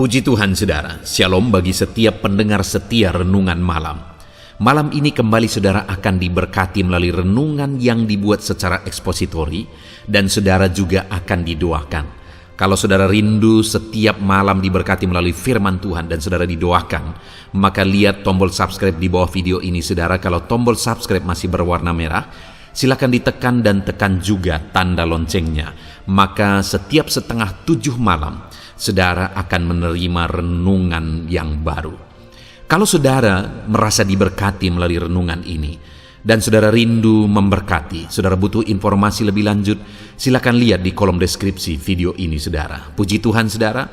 Puji Tuhan saudara, shalom bagi setiap pendengar setia renungan malam. Malam ini kembali saudara akan diberkati melalui renungan yang dibuat secara ekspositori dan saudara juga akan didoakan. Kalau saudara rindu setiap malam diberkati melalui firman Tuhan dan saudara didoakan, maka lihat tombol subscribe di bawah video ini saudara. Kalau tombol subscribe masih berwarna merah, silakan ditekan dan tekan juga tanda loncengnya. Maka setiap 6:30 malam, saudara akan menerima renungan yang baru. Kalau saudara merasa diberkati melalui renungan ini, dan saudara rindu memberkati, saudara butuh informasi lebih lanjut, silakan lihat di kolom deskripsi video ini saudara. Puji Tuhan saudara,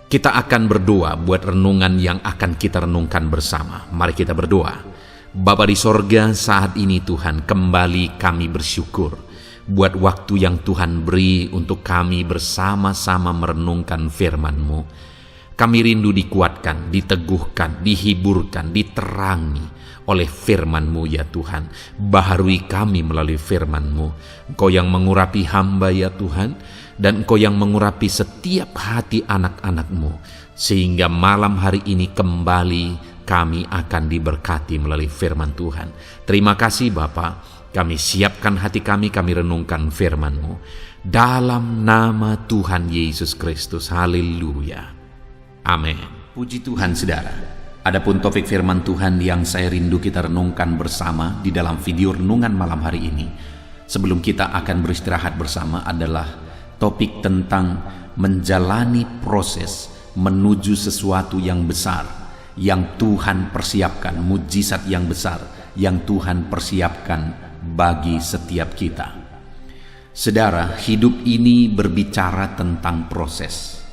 kita akan berdoa buat renungan yang akan kita renungkan bersama. Mari kita berdoa. Bapa di sorga, saat ini Tuhan kembali kami bersyukur buat waktu yang Tuhan beri untuk kami bersama-sama merenungkan firman-Mu. Kami rindu dikuatkan, diteguhkan, dihiburkan, diterangi oleh firman-Mu ya Tuhan. Baharui kami melalui firman-Mu. Engkau yang mengurapi hamba ya Tuhan, dan Engkau yang mengurapi setiap hati anak-anak-Mu, sehingga malam hari ini kembali kami akan diberkati melalui firman Tuhan. Terima kasih Bapa. Kami siapkan hati kami renungkan firman-Mu. Dalam nama Tuhan Yesus Kristus. Haleluya. Amin. Puji Tuhan saudara. Adapun topik firman Tuhan yang saya rindu kita renungkan bersama di dalam video renungan malam hari ini, sebelum kita akan beristirahat bersama, adalah topik tentang menjalani proses menuju sesuatu yang besar yang Tuhan persiapkan, mujizat yang besar yang Tuhan persiapkan bagi setiap kita. Saudara, hidup ini berbicara tentang proses.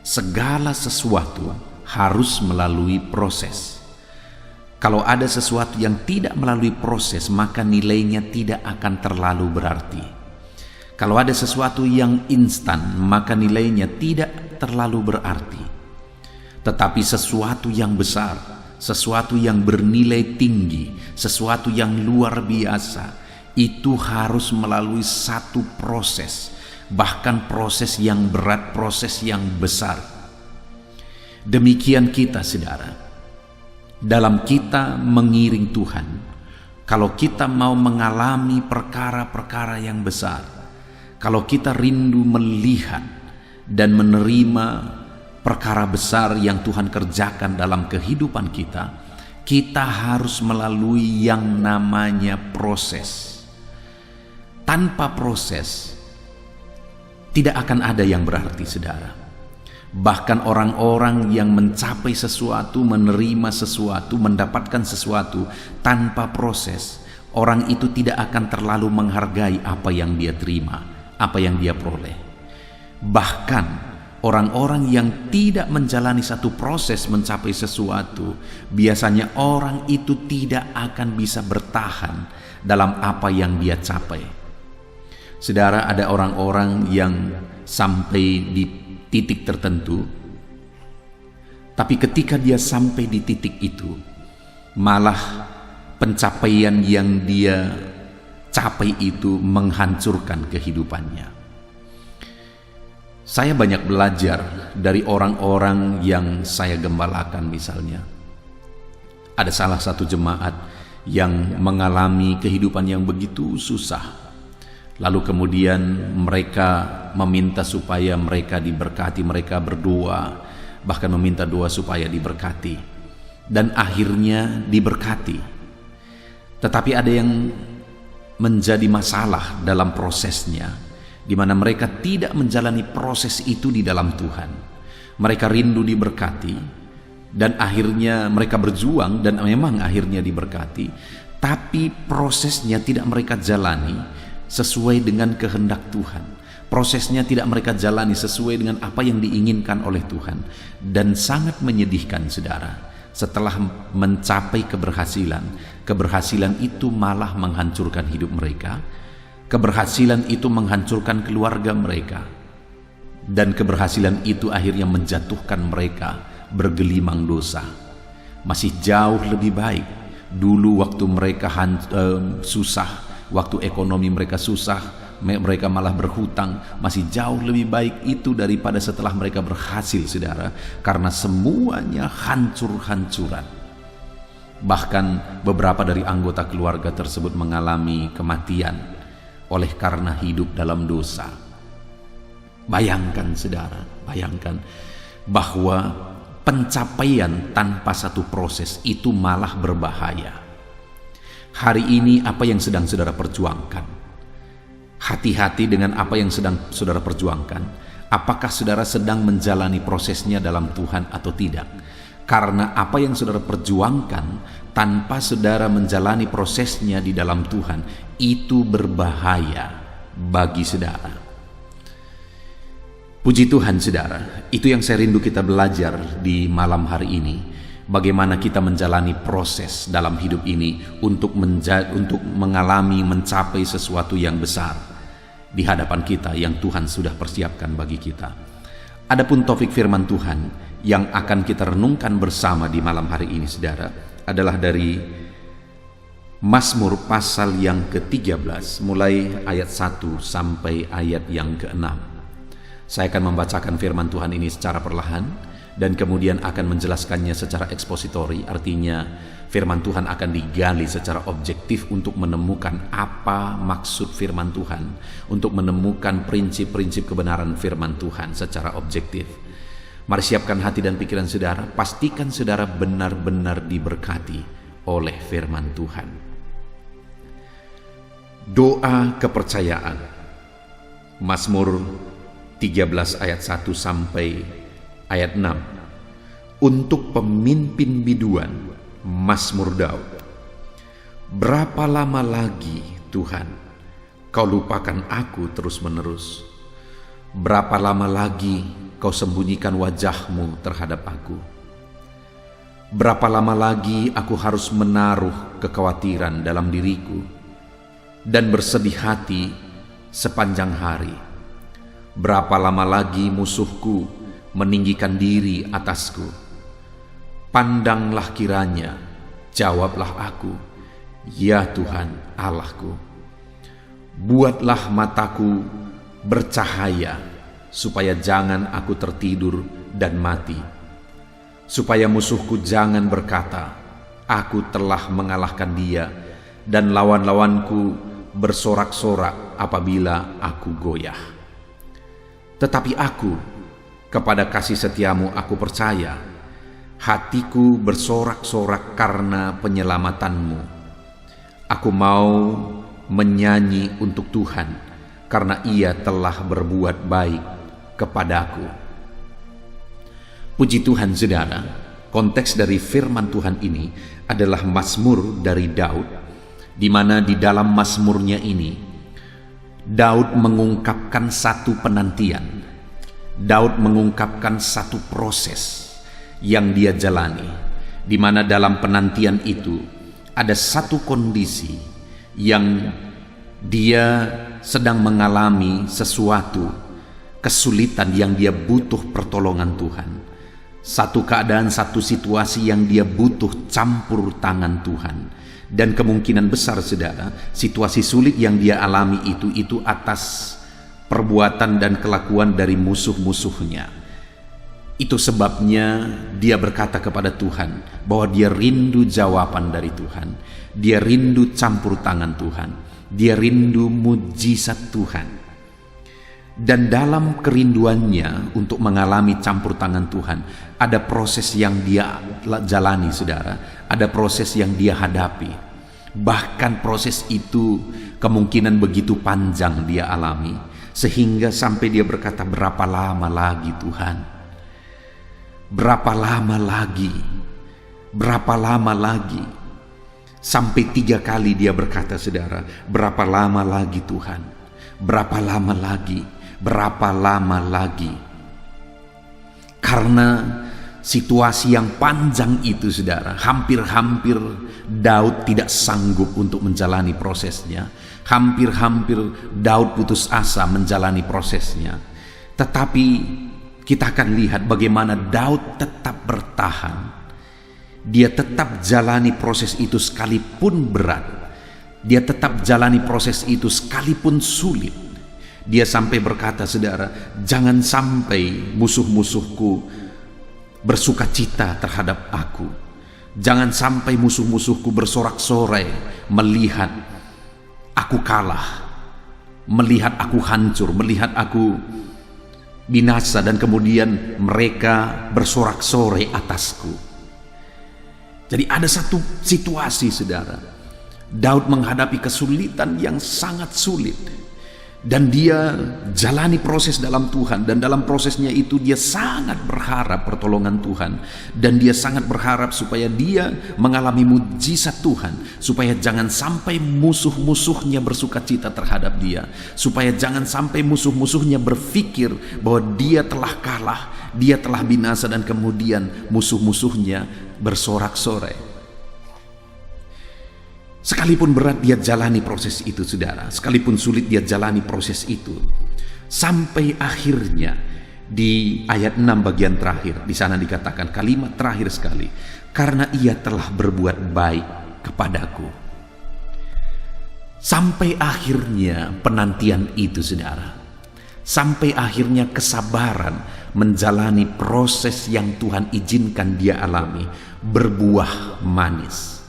Segala sesuatu harus melalui proses. Kalau ada sesuatu yang tidak melalui proses, maka nilainya tidak akan terlalu berarti. Kalau ada sesuatu yang instan, maka nilainya tidak terlalu berarti. Tetapi sesuatu yang besar, sesuatu yang bernilai tinggi, sesuatu yang luar biasa, itu harus melalui satu proses, bahkan proses yang berat, proses yang besar. Demikian kita saudara, dalam kita mengiring Tuhan, kalau kita mau mengalami perkara-perkara yang besar, kalau kita rindu melihat dan menerima perkara besar yang Tuhan kerjakan dalam kehidupan kita, kita harus melalui yang namanya proses. Tanpa proses, tidak akan ada yang berarti saudara. Bahkan orang-orang yang mencapai sesuatu, menerima sesuatu, mendapatkan sesuatu tanpa proses, orang itu tidak akan terlalu menghargai apa yang dia terima, apa yang dia peroleh. Bahkan orang-orang yang tidak menjalani satu proses mencapai sesuatu, biasanya orang itu tidak akan bisa bertahan dalam apa yang dia capai. Saudara, ada orang-orang yang sampai di titik tertentu, tapi ketika dia sampai di titik itu, malah pencapaian yang dia capai itu menghancurkan kehidupannya. Saya banyak belajar dari orang-orang yang saya gembalakan. Misalnya, ada salah satu jemaat yang mengalami kehidupan yang begitu susah. Lalu kemudian mereka meminta supaya mereka diberkati, mereka berdoa, bahkan meminta doa supaya diberkati. Dan akhirnya diberkati. Tetapi ada yang menjadi masalah dalam prosesnya, di mana mereka tidak menjalani proses itu di dalam Tuhan. Mereka rindu diberkati, dan akhirnya mereka berjuang, dan memang akhirnya diberkati, tapi prosesnya tidak mereka jalani sesuai dengan kehendak Tuhan. Prosesnya tidak mereka jalani sesuai dengan apa yang diinginkan oleh Tuhan. Dan sangat menyedihkan saudara, setelah mencapai keberhasilan itu malah menghancurkan hidup mereka. Keberhasilan itu menghancurkan keluarga mereka, dan keberhasilan itu akhirnya menjatuhkan mereka bergelimang dosa. Masih jauh lebih baik dulu waktu mereka susah, waktu ekonomi mereka susah, mereka malah berhutang. Masih jauh lebih baik itu daripada setelah mereka berhasil, saudara, karena semuanya hancur-hancuran. Bahkan beberapa dari anggota keluarga tersebut mengalami kematian oleh karena hidup dalam dosa. Bayangkan, saudara, bayangkan bahwa pencapaian tanpa satu proses itu malah berbahaya. Hari ini apa yang sedang saudara perjuangkan? Hati-hati dengan apa yang sedang saudara perjuangkan. Apakah saudara sedang menjalani prosesnya dalam Tuhan atau tidak? Karena apa yang saudara perjuangkan tanpa saudara menjalani prosesnya di dalam Tuhan, itu berbahaya bagi saudara. Puji Tuhan, saudara, itu yang saya rindu kita belajar di malam hari ini. Bagaimana kita menjalani proses dalam hidup ini untuk mengalami, mencapai sesuatu yang besar di hadapan kita yang Tuhan sudah persiapkan bagi kita. Adapun topik firman Tuhan yang akan kita renungkan bersama di malam hari ini, saudara, adalah dari Mazmur pasal yang ke-13, mulai ayat 1 sampai ayat yang ke-6. Saya akan membacakan firman Tuhan ini secara perlahan dan kemudian akan menjelaskannya secara ekspositori. Artinya firman Tuhan akan digali secara objektif untuk menemukan apa maksud firman Tuhan, untuk menemukan prinsip-prinsip kebenaran firman Tuhan secara objektif. Mari siapkan hati dan pikiran saudara, pastikan saudara benar-benar diberkati oleh firman Tuhan. Doa kepercayaan, Mazmur 13 ayat 1 sampai ayat 6. Untuk pemimpin biduan, Mazmur Daud. Berapa lama lagi, Tuhan, Kau lupakan aku terus-menerus? Berapa lama lagi Kau sembunyikan wajah-Mu terhadap aku? Berapa lama lagi aku harus menaruh kekhawatiran dalam diriku dan bersedih hati sepanjang hari? Berapa lama lagi musuhku meninggikan diri atasku? Pandanglah kiranya, jawablah aku, ya Tuhan Allahku. Buatlah mataku bercahaya, supaya jangan aku tertidur dan mati. Supaya musuhku jangan berkata, aku telah mengalahkan dia, dan lawan-lawanku bersorak-sorak apabila aku goyah. Tetapi aku, kepada kasih setiamu aku percaya, hatiku bersorak-sorak karena penyelamatanmu. Aku mau menyanyi untuk Tuhan, karena Ia telah berbuat baik kepadaku. Puji Tuhan, saudara, konteks dari firman Tuhan ini adalah Mazmur dari Daud, di mana di dalam Mazmurnya ini Daud mengungkapkan satu penantian. Daud mengungkapkan satu proses yang dia jalani, di mana dalam penantian itu ada satu kondisi yang dia sedang mengalami sesuatu kesulitan yang dia butuh pertolongan Tuhan. Satu keadaan, satu situasi yang dia butuh campur tangan Tuhan. Dan kemungkinan besar, saudara, situasi sulit yang dia alami itu atas perbuatan dan kelakuan dari musuh-musuhnya. Itu sebabnya dia berkata kepada Tuhan bahwa dia rindu jawaban dari Tuhan. Dia rindu campur tangan Tuhan. Dia rindu mujizat Tuhan. Dan dalam kerinduannya untuk mengalami campur tangan Tuhan, ada proses yang dia jalani, saudara. Ada proses yang dia hadapi. Bahkan proses itu kemungkinan begitu panjang dia alami, sehingga sampai dia berkata, berapa lama lagi Tuhan? Berapa lama lagi? Berapa lama lagi? Sampai 3 kali dia berkata, saudara, berapa lama lagi Tuhan? Berapa lama lagi? Berapa lama lagi? Karena situasi yang panjang itu, saudara, hampir-hampir Daud tidak sanggup untuk menjalani prosesnya. Hampir-hampir Daud putus asa menjalani prosesnya. Tetapi kita akan lihat bagaimana Daud tetap bertahan. Dia tetap jalani proses itu sekalipun berat. Dia tetap jalani proses itu sekalipun sulit. Dia sampai berkata, saudara, jangan sampai musuh-musuhku bersuka cita terhadap aku. Jangan sampai musuh-musuhku bersorak-sorai melihat aku kalah, melihat aku hancur, melihat aku binasa, dan kemudian mereka bersorak-sorai atasku. Jadi ada satu situasi, saudara, Daud menghadapi kesulitan yang sangat sulit, dan dia jalani proses dalam Tuhan, dan dalam prosesnya itu dia sangat berharap pertolongan Tuhan, dan dia sangat berharap supaya dia mengalami mujizat Tuhan, supaya jangan sampai musuh-musuhnya bersuka cita terhadap dia, supaya jangan sampai musuh-musuhnya berpikir bahwa dia telah kalah, dia telah binasa, dan kemudian musuh-musuhnya bersorak-sorai. Sekalipun berat dia jalani proses itu, saudara, sekalipun sulit dia jalani proses itu, sampai akhirnya di ayat 6 bagian terakhir, di sana dikatakan kalimat terakhir sekali, karena ia telah berbuat baik kepadaku. Sampai akhirnya penantian itu, saudara, sampai akhirnya kesabaran menjalani proses yang Tuhan izinkan dia alami berbuah manis.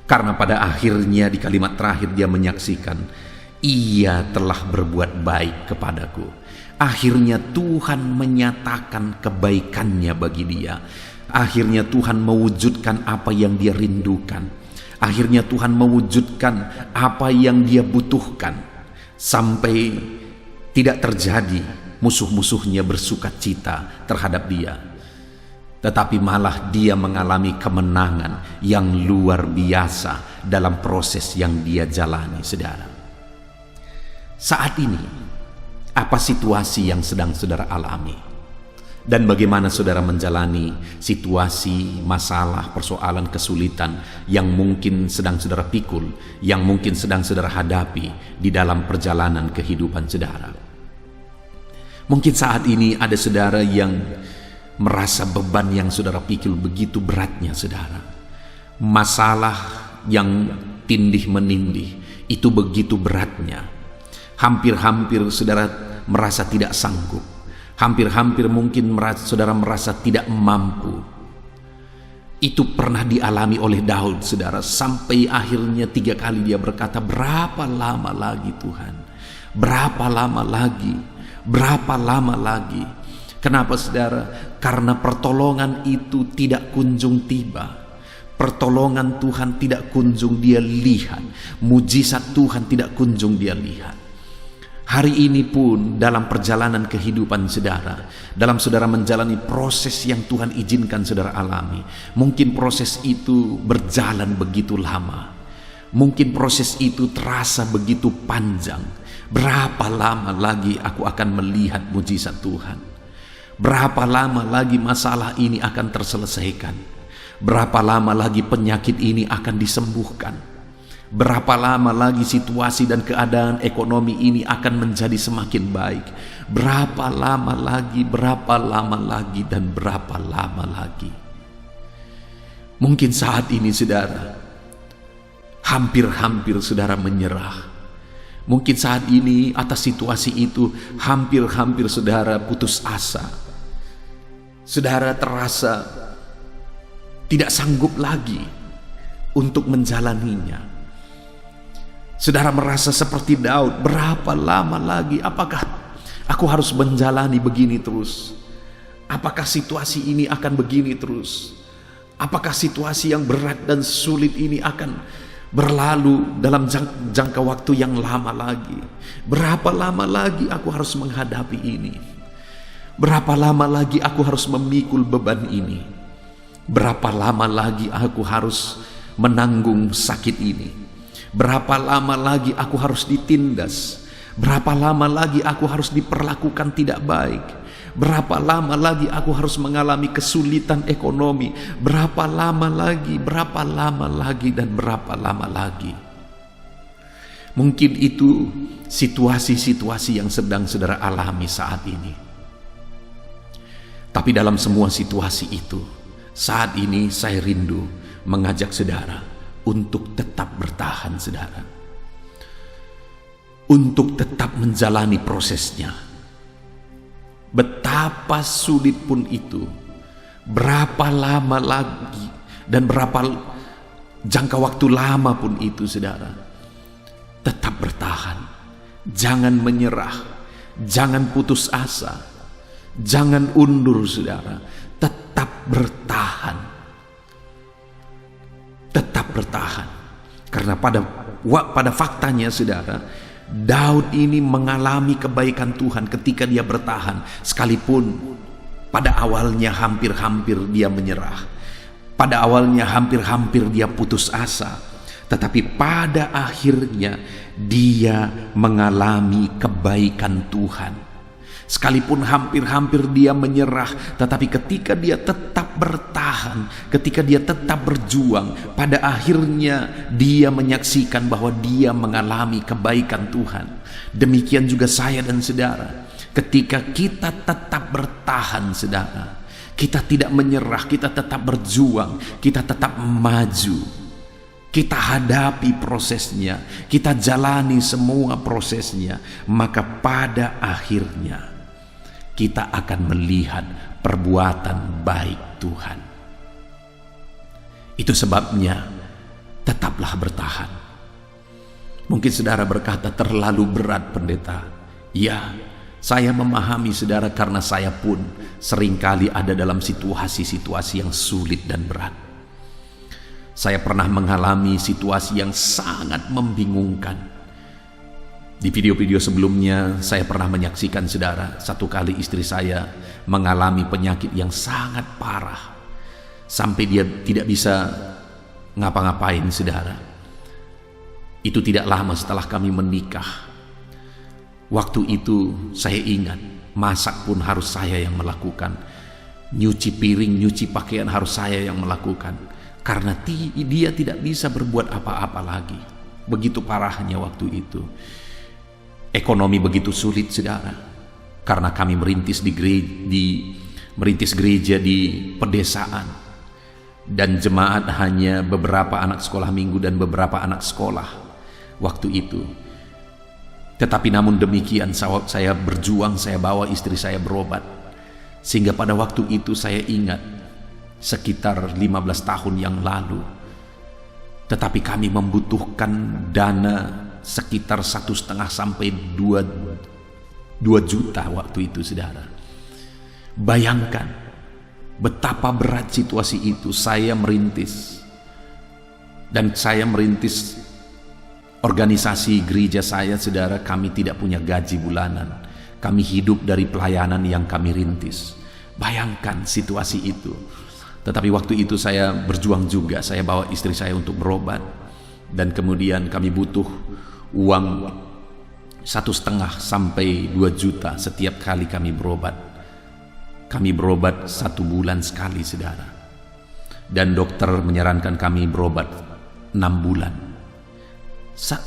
Karena pada akhirnya di kalimat terakhir dia menyaksikan, ia telah berbuat baik kepadaku. Akhirnya Tuhan menyatakan kebaikannya bagi dia. Akhirnya Tuhan mewujudkan apa yang dia rindukan. Akhirnya Tuhan mewujudkan apa yang dia butuhkan. Sampai tidak terjadi musuh-musuhnya bersuka cita terhadap dia, tetapi malah dia mengalami kemenangan yang luar biasa dalam proses yang dia jalani, saudara. Saat ini, apa situasi yang sedang saudara alami? Dan bagaimana saudara menjalani situasi, masalah, persoalan, kesulitan yang mungkin sedang saudara pikul, yang mungkin sedang saudara hadapi di dalam perjalanan kehidupan saudara? Mungkin saat ini ada saudara yang merasa beban yang saudara pikul begitu beratnya, saudara. Masalah yang tindih menindih itu begitu beratnya. Hampir-hampir saudara merasa tidak sanggup. Hampir-hampir mungkin saudara merasa tidak mampu. Itu pernah dialami oleh Daud, saudara. Sampai akhirnya 3 kali dia berkata, berapa lama lagi Tuhan? Berapa lama lagi? Berapa lama lagi? Kenapa, saudara? Karena pertolongan itu tidak kunjung tiba. Pertolongan Tuhan tidak kunjung dia lihat. Mujizat Tuhan tidak kunjung dia lihat. Hari ini pun dalam perjalanan kehidupan saudara, dalam saudara menjalani proses yang Tuhan izinkan saudara alami, mungkin proses itu berjalan begitu lama. Mungkin proses itu terasa begitu panjang. Berapa lama lagi aku akan melihat mujizat Tuhan? Berapa lama lagi masalah ini akan terselesaikan? Berapa lama lagi penyakit ini akan disembuhkan? Berapa lama lagi situasi dan keadaan ekonomi ini akan menjadi semakin baik? Berapa lama lagi, dan berapa lama lagi? Mungkin saat ini saudara, hampir-hampir saudara menyerah. Mungkin saat ini atas situasi itu, hampir-hampir saudara putus asa. Saudara terasa tidak sanggup lagi untuk menjalaninya. Saudara merasa seperti Daud, berapa lama lagi? Apakah aku harus menjalani begini terus? Apakah situasi ini akan begini terus? Apakah situasi yang berat dan sulit ini akan berlalu dalam jangka waktu yang lama lagi? Berapa lama lagi aku harus menghadapi ini? Berapa lama lagi aku harus memikul beban ini? Berapa lama lagi aku harus menanggung sakit ini? Berapa lama lagi aku harus ditindas? Berapa lama lagi aku harus diperlakukan tidak baik? Berapa lama lagi aku harus mengalami kesulitan ekonomi? Berapa lama lagi, dan berapa lama lagi? Mungkin itu situasi-situasi yang sedang saudara alami saat ini. Tapi dalam semua situasi itu, saat ini saya rindu mengajak saudara untuk tetap bertahan, saudara. untuk tetap menjalani prosesnya. Betapa sulit pun itu, berapa lama lagi dan berapa jangka waktu lama pun itu, saudara, tetap bertahan. Jangan menyerah, jangan putus asa, jangan undur, saudara. Tetap bertahan. Tetap bertahan. Karena pada faktanya, saudara, Daud ini mengalami kebaikan Tuhan ketika dia bertahan, sekalipun pada awalnya hampir-hampir dia menyerah, pada awalnya hampir-hampir dia putus asa, tetapi pada akhirnya dia mengalami kebaikan Tuhan. Sekalipun hampir-hampir dia menyerah, tetapi ketika dia tetap bertahan, ketika dia tetap berjuang, pada akhirnya dia menyaksikan bahwa dia mengalami kebaikan Tuhan. Demikian juga saya dan saudara, ketika kita tetap bertahan, saudara, kita tidak menyerah, kita tetap berjuang, kita tetap maju, kita hadapi prosesnya, kita jalani semua prosesnya, maka pada akhirnya kita akan melihat perbuatan baik Tuhan. Itu sebabnya tetaplah bertahan. Mungkin saudara berkata, terlalu berat pendeta. Ya, saya memahami saudara, karena saya pun seringkali ada dalam situasi-situasi yang sulit dan berat. Saya pernah mengalami situasi yang sangat membingungkan. Di video-video sebelumnya saya pernah menyaksikan, saudara, satu kali istri saya mengalami penyakit yang sangat parah, sampai dia tidak bisa ngapa-ngapain, saudara. Itu tidak lama setelah kami menikah. Waktu itu saya ingat, masak pun harus saya yang melakukan, nyuci piring, nyuci pakaian harus saya yang melakukan, karena dia tidak bisa berbuat apa-apa lagi. Begitu parahnya waktu itu. Ekonomi begitu sulit, saudara, karena kami merintis gereja di pedesaan, dan jemaat hanya beberapa anak sekolah minggu dan beberapa anak sekolah waktu itu. Tetapi namun demikian saya berjuang, saya bawa istri saya berobat, sehingga pada waktu itu saya ingat sekitar 15 tahun yang lalu, tetapi kami membutuhkan dana sekitar 1,5 sampai 2 juta waktu itu, saudara. Bayangkan betapa berat situasi itu. Saya merintis, dan saya merintis organisasi gereja saya, saudara. Kami tidak punya gaji bulanan, kami hidup dari pelayanan yang kami rintis. Bayangkan situasi itu. Tetapi waktu itu saya berjuang juga. Saya bawa istri saya untuk berobat, dan kemudian kami butuh uang 1,5 sampai 2 juta setiap kali kami berobat. Kami berobat 1 bulan sekali, saudara, dan dokter menyarankan kami berobat 6 bulan.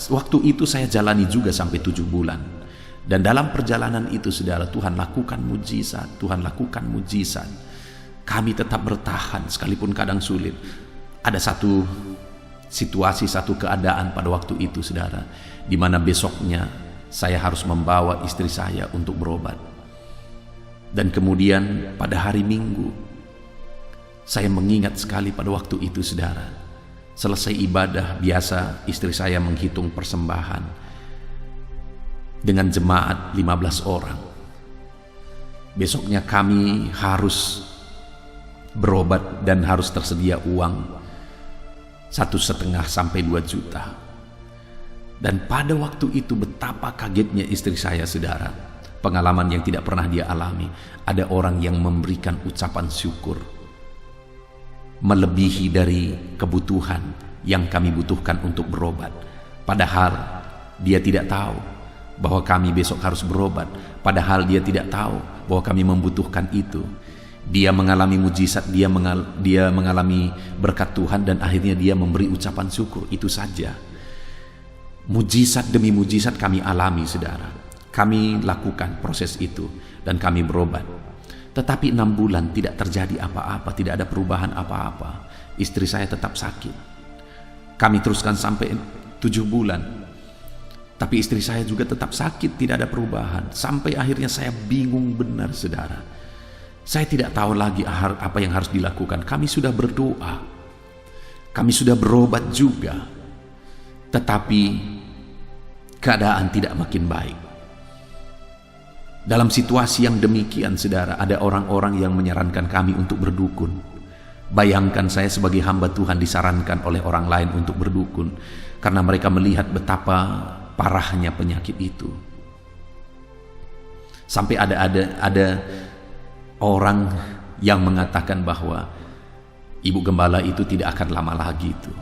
Waktu itu saya jalani juga sampai 7 bulan. Dan dalam perjalanan itu, saudara, Tuhan lakukan mujizat, Tuhan lakukan mujizat. Kami tetap bertahan sekalipun kadang sulit. Ada satu situasi, satu keadaan pada waktu itu, saudara, di mana besoknya saya harus membawa istri saya untuk berobat. Dan kemudian pada hari Minggu, saya mengingat sekali pada waktu itu, saudara, selesai ibadah biasa, istri saya menghitung persembahan dengan jemaat 15 orang. Besoknya kami harus berobat dan harus tersedia uang 1,5 sampai 2 juta. Dan pada waktu itu betapa kagetnya istri saya, saudara. Pengalaman yang tidak pernah dia alami. Ada orang yang memberikan ucapan syukur melebihi dari kebutuhan yang kami butuhkan untuk berobat. Padahal dia tidak tahu bahwa kami besok harus berobat. Padahal dia tidak tahu bahwa kami membutuhkan itu. Dia mengalami mujizat, dia mengalami berkat Tuhan, dan akhirnya dia memberi ucapan syukur. Itu saja. Mujizat demi mujizat kami alami, saudara. Kami lakukan proses itu dan kami berobat. Tetapi 6 bulan tidak terjadi apa-apa, tidak ada perubahan apa-apa. Istri saya tetap sakit. Kami teruskan sampai 7 bulan. Tapi istri saya juga tetap sakit, tidak ada perubahan. Sampai akhirnya saya bingung benar, saudara. Saya tidak tahu lagi apa yang harus dilakukan. Kami sudah berdoa, kami sudah berobat juga, tetapi keadaan tidak makin baik. Dalam situasi yang demikian, saudara, ada orang-orang yang menyarankan kami untuk berdukun. Bayangkan, saya sebagai hamba Tuhan disarankan oleh orang lain untuk berdukun, karena mereka melihat betapa parahnya penyakit itu. Sampai ada orang yang mengatakan bahwa ibu gembala itu tidak akan lama lagi itu.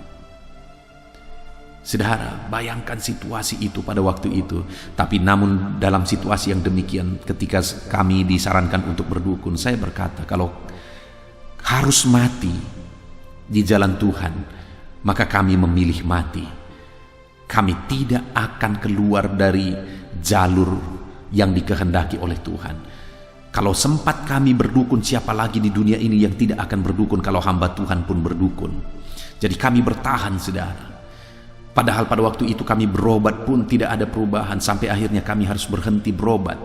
Saudara, bayangkan situasi itu pada waktu itu. Tapi namun dalam situasi yang demikian, ketika kami disarankan untuk berdukun, saya berkata, kalau harus mati di jalan Tuhan, maka kami memilih mati. Kami tidak akan keluar dari jalur yang dikehendaki oleh Tuhan. Kalau sempat kami berdukun, siapa lagi di dunia ini yang tidak akan berdukun kalau hamba Tuhan pun berdukun. Jadi kami bertahan, saudara. Padahal pada waktu itu kami berobat pun tidak ada perubahan, sampai akhirnya kami harus berhenti berobat.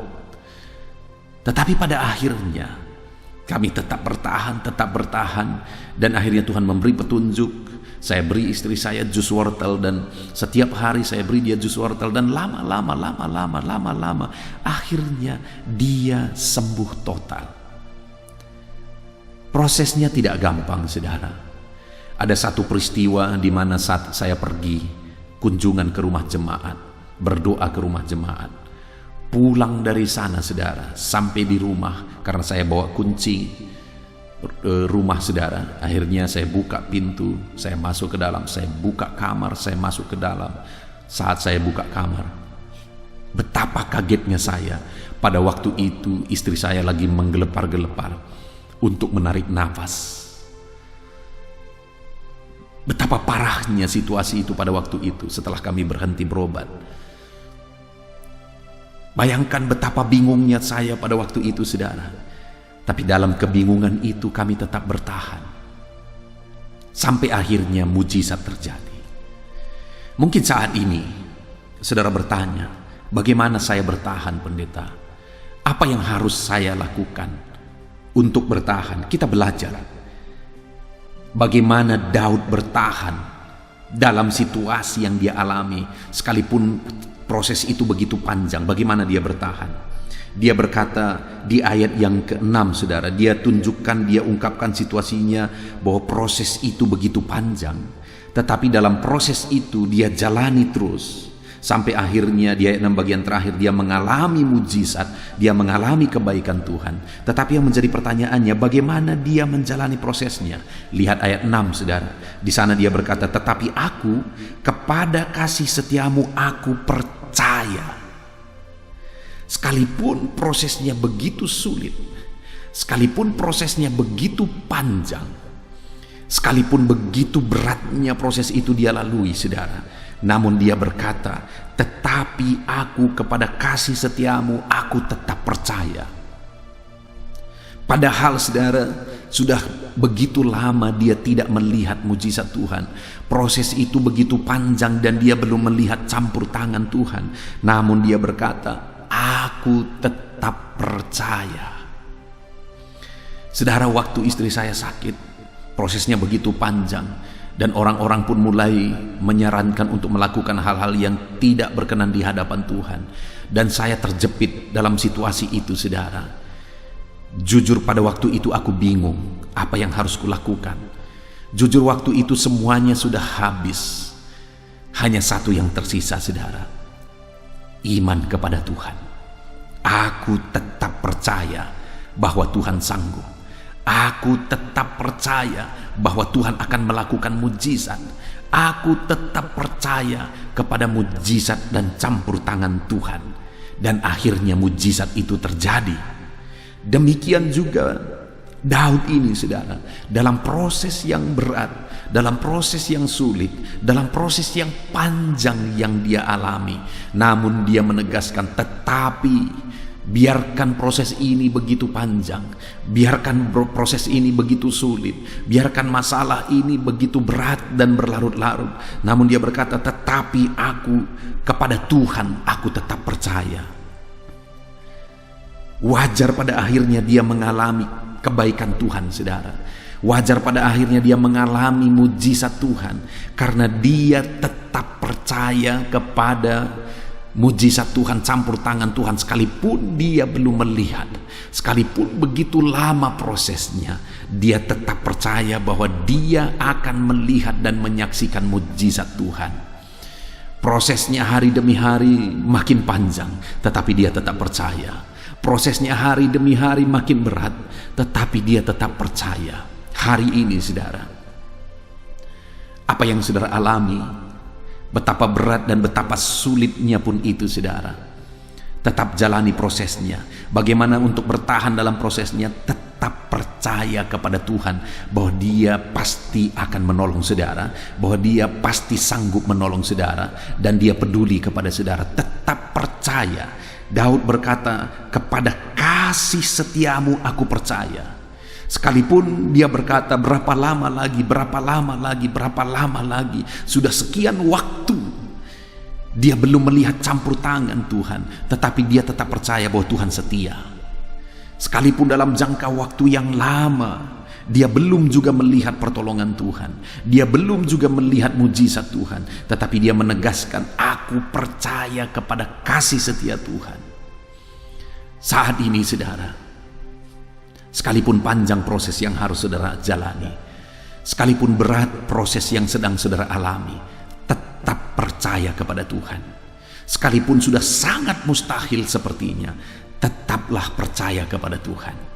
Tetapi pada akhirnya kami tetap bertahan, dan akhirnya Tuhan memberi petunjuk. Saya beri istri saya jus wortel, dan setiap hari saya beri dia jus wortel, dan lama akhirnya dia sembuh total. Prosesnya tidak gampang, saudara. Ada satu peristiwa di mana saat saya pergi kunjungan ke rumah jemaat, berdoa ke rumah jemaat, pulang dari sana, saudara, sampai di rumah, karena saya bawa kunci rumah, saudara. Akhirnya saya buka pintu, saya masuk ke dalam, saya buka kamar, saya masuk ke dalam. Saat saya buka kamar, betapa kagetnya saya. Pada waktu itu istri saya lagi menggelepar-gelepar untuk menarik nafas. Betapa parahnya situasi itu pada waktu itu setelah kami berhenti berobat. Bayangkan betapa bingungnya saya pada waktu itu, saudara. Tapi dalam kebingungan itu kami tetap bertahan. Sampai akhirnya mujizat terjadi. Mungkin saat ini saudara bertanya, bagaimana saya bertahan, pendeta? Apa yang harus saya lakukan untuk bertahan? Kita belajar bagaimana Daud bertahan dalam situasi yang dia alami, sekalipun proses itu begitu panjang. Bagaimana dia bertahan? Dia berkata di ayat yang ke-6, saudara, dia tunjukkan, dia ungkapkan situasinya bahwa proses itu begitu panjang, tetapi dalam proses itu dia jalani terus sampai akhirnya di ayat 6 bagian terakhir dia mengalami mujizat, dia mengalami kebaikan Tuhan. Tetapi yang menjadi pertanyaannya, bagaimana dia menjalani prosesnya? Lihat ayat 6, saudara. Di sana dia berkata, tetapi aku kepada kasih setiamu aku percaya. Sekalipun prosesnya begitu sulit, sekalipun prosesnya begitu panjang, sekalipun begitu beratnya proses itu dia lalui, saudara, namun dia berkata, tetapi aku kepada kasih setiamu aku tetap percaya. Padahal, saudara, sudah begitu lama dia tidak melihat mujizat Tuhan. Proses itu begitu panjang dan dia belum melihat campur tangan Tuhan. Namun dia berkata, aku tetap percaya. Saudara, waktu istri saya sakit, prosesnya begitu panjang, dan orang-orang pun mulai menyarankan untuk melakukan hal-hal yang tidak berkenan di hadapan Tuhan. Dan saya terjepit dalam situasi itu, saudara. Jujur pada waktu itu aku bingung apa yang harus kulakukan. Jujur waktu itu semuanya sudah habis. Hanya satu yang tersisa, saudara. Iman kepada Tuhan. Aku tetap percaya bahwa Tuhan sanggup. Aku tetap percaya bahwa Tuhan akan melakukan mujizat. Aku tetap percaya kepada mujizat dan campur tangan Tuhan. Dan akhirnya mujizat itu terjadi. Demikian juga Daud ini, saudara, dalam proses yang berat, dalam proses yang sulit, dalam proses yang panjang yang dia alami, namun dia menegaskan, tetapi Biarkan proses ini begitu panjang, biarkan proses ini begitu sulit, biarkan masalah ini begitu berat dan berlarut-larut. Namun dia berkata, tetapi aku kepada Tuhan aku tetap percaya. Wajar pada akhirnya dia mengalami kebaikan Tuhan, saudara. Wajar pada akhirnya dia mengalami mujizat Tuhan, karena dia tetap percaya kepada mujizat Tuhan, campur tangan Tuhan, sekalipun dia belum melihat, sekalipun begitu lama prosesnya, dia tetap percaya bahwa dia akan melihat dan menyaksikan mujizat Tuhan. Prosesnya hari demi hari makin panjang, tetapi dia tetap percaya. Prosesnya hari demi hari makin berat, tetapi dia tetap percaya. Hari ini, saudara, apa yang saudara alami, betapa berat dan betapa sulitnya pun itu, saudara, tetap jalani prosesnya. Bagaimana untuk bertahan dalam prosesnya? Tetap percaya kepada Tuhan bahwa dia pasti akan menolong saudara, bahwa dia pasti sanggup menolong saudara, dan dia peduli kepada saudara. Tetap percaya. Daud berkata, kepada kasih setiamu aku percaya. Sekalipun dia berkata, berapa lama lagi, berapa lama lagi, berapa lama lagi, sudah sekian waktu dia belum melihat campur tangan Tuhan, tetapi dia tetap percaya bahwa Tuhan setia. Sekalipun dalam jangka waktu yang lama dia belum juga melihat pertolongan Tuhan, dia belum juga melihat mujizat Tuhan, tetapi dia menegaskan, aku percaya kepada kasih setia Tuhan. Saat ini, saudara, sekalipun panjang proses yang harus saudara jalani, sekalipun berat proses yang sedang saudara alami, tetap percaya kepada Tuhan. Sekalipun sudah sangat mustahil sepertinya, tetaplah percaya kepada Tuhan.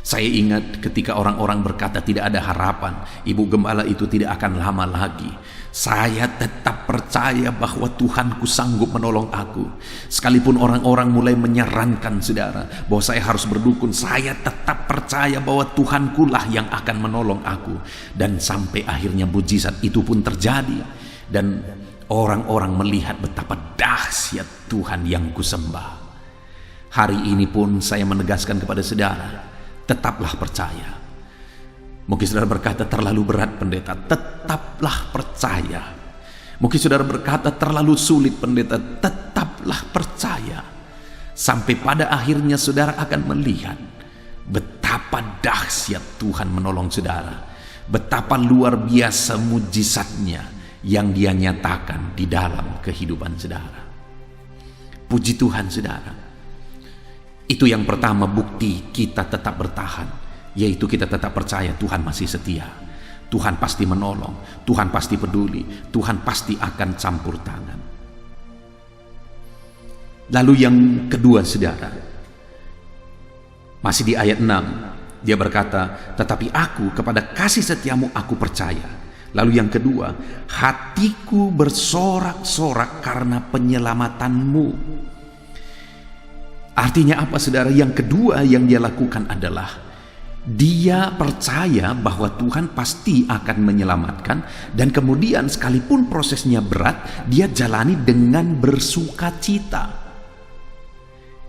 Saya ingat ketika orang-orang berkata tidak ada harapan, Ibu Gembala itu tidak akan lama lagi. Saya tetap percaya bahwa Tuhanku sanggup menolong aku. Sekalipun orang-orang mulai menyarankan, saudara, bahwa saya harus berdukun, saya tetap percaya bahwa Tuhanku lah yang akan menolong aku. Dan sampai akhirnya mujizat itu pun terjadi, dan orang-orang melihat betapa dahsyat Tuhan yang kusembah. Hari ini pun saya menegaskan kepada saudara, tetaplah percaya. Mungkin saudara berkata terlalu berat pendeta, tetaplah percaya. Mungkin saudara berkata terlalu sulit pendeta, tetaplah percaya. Sampai pada akhirnya saudara akan melihat betapa dahsyat Tuhan menolong saudara, betapa luar biasa mujizatnya yang dia nyatakan di dalam kehidupan saudara. Puji Tuhan, saudara. Itu yang pertama, bukti kita tetap bertahan, yaitu kita tetap percaya Tuhan masih setia. Tuhan pasti menolong, Tuhan pasti peduli, Tuhan pasti akan campur tangan. Lalu yang kedua, saudara, masih di ayat 6, dia berkata, tetapi aku kepada kasih setiamu aku percaya. Lalu yang kedua, hatiku bersorak-sorak karena penyelamatanmu. Artinya apa, saudara? Yang kedua yang dia lakukan adalah dia percaya bahwa Tuhan pasti akan menyelamatkan, dan kemudian sekalipun prosesnya berat, dia jalani dengan bersukacita.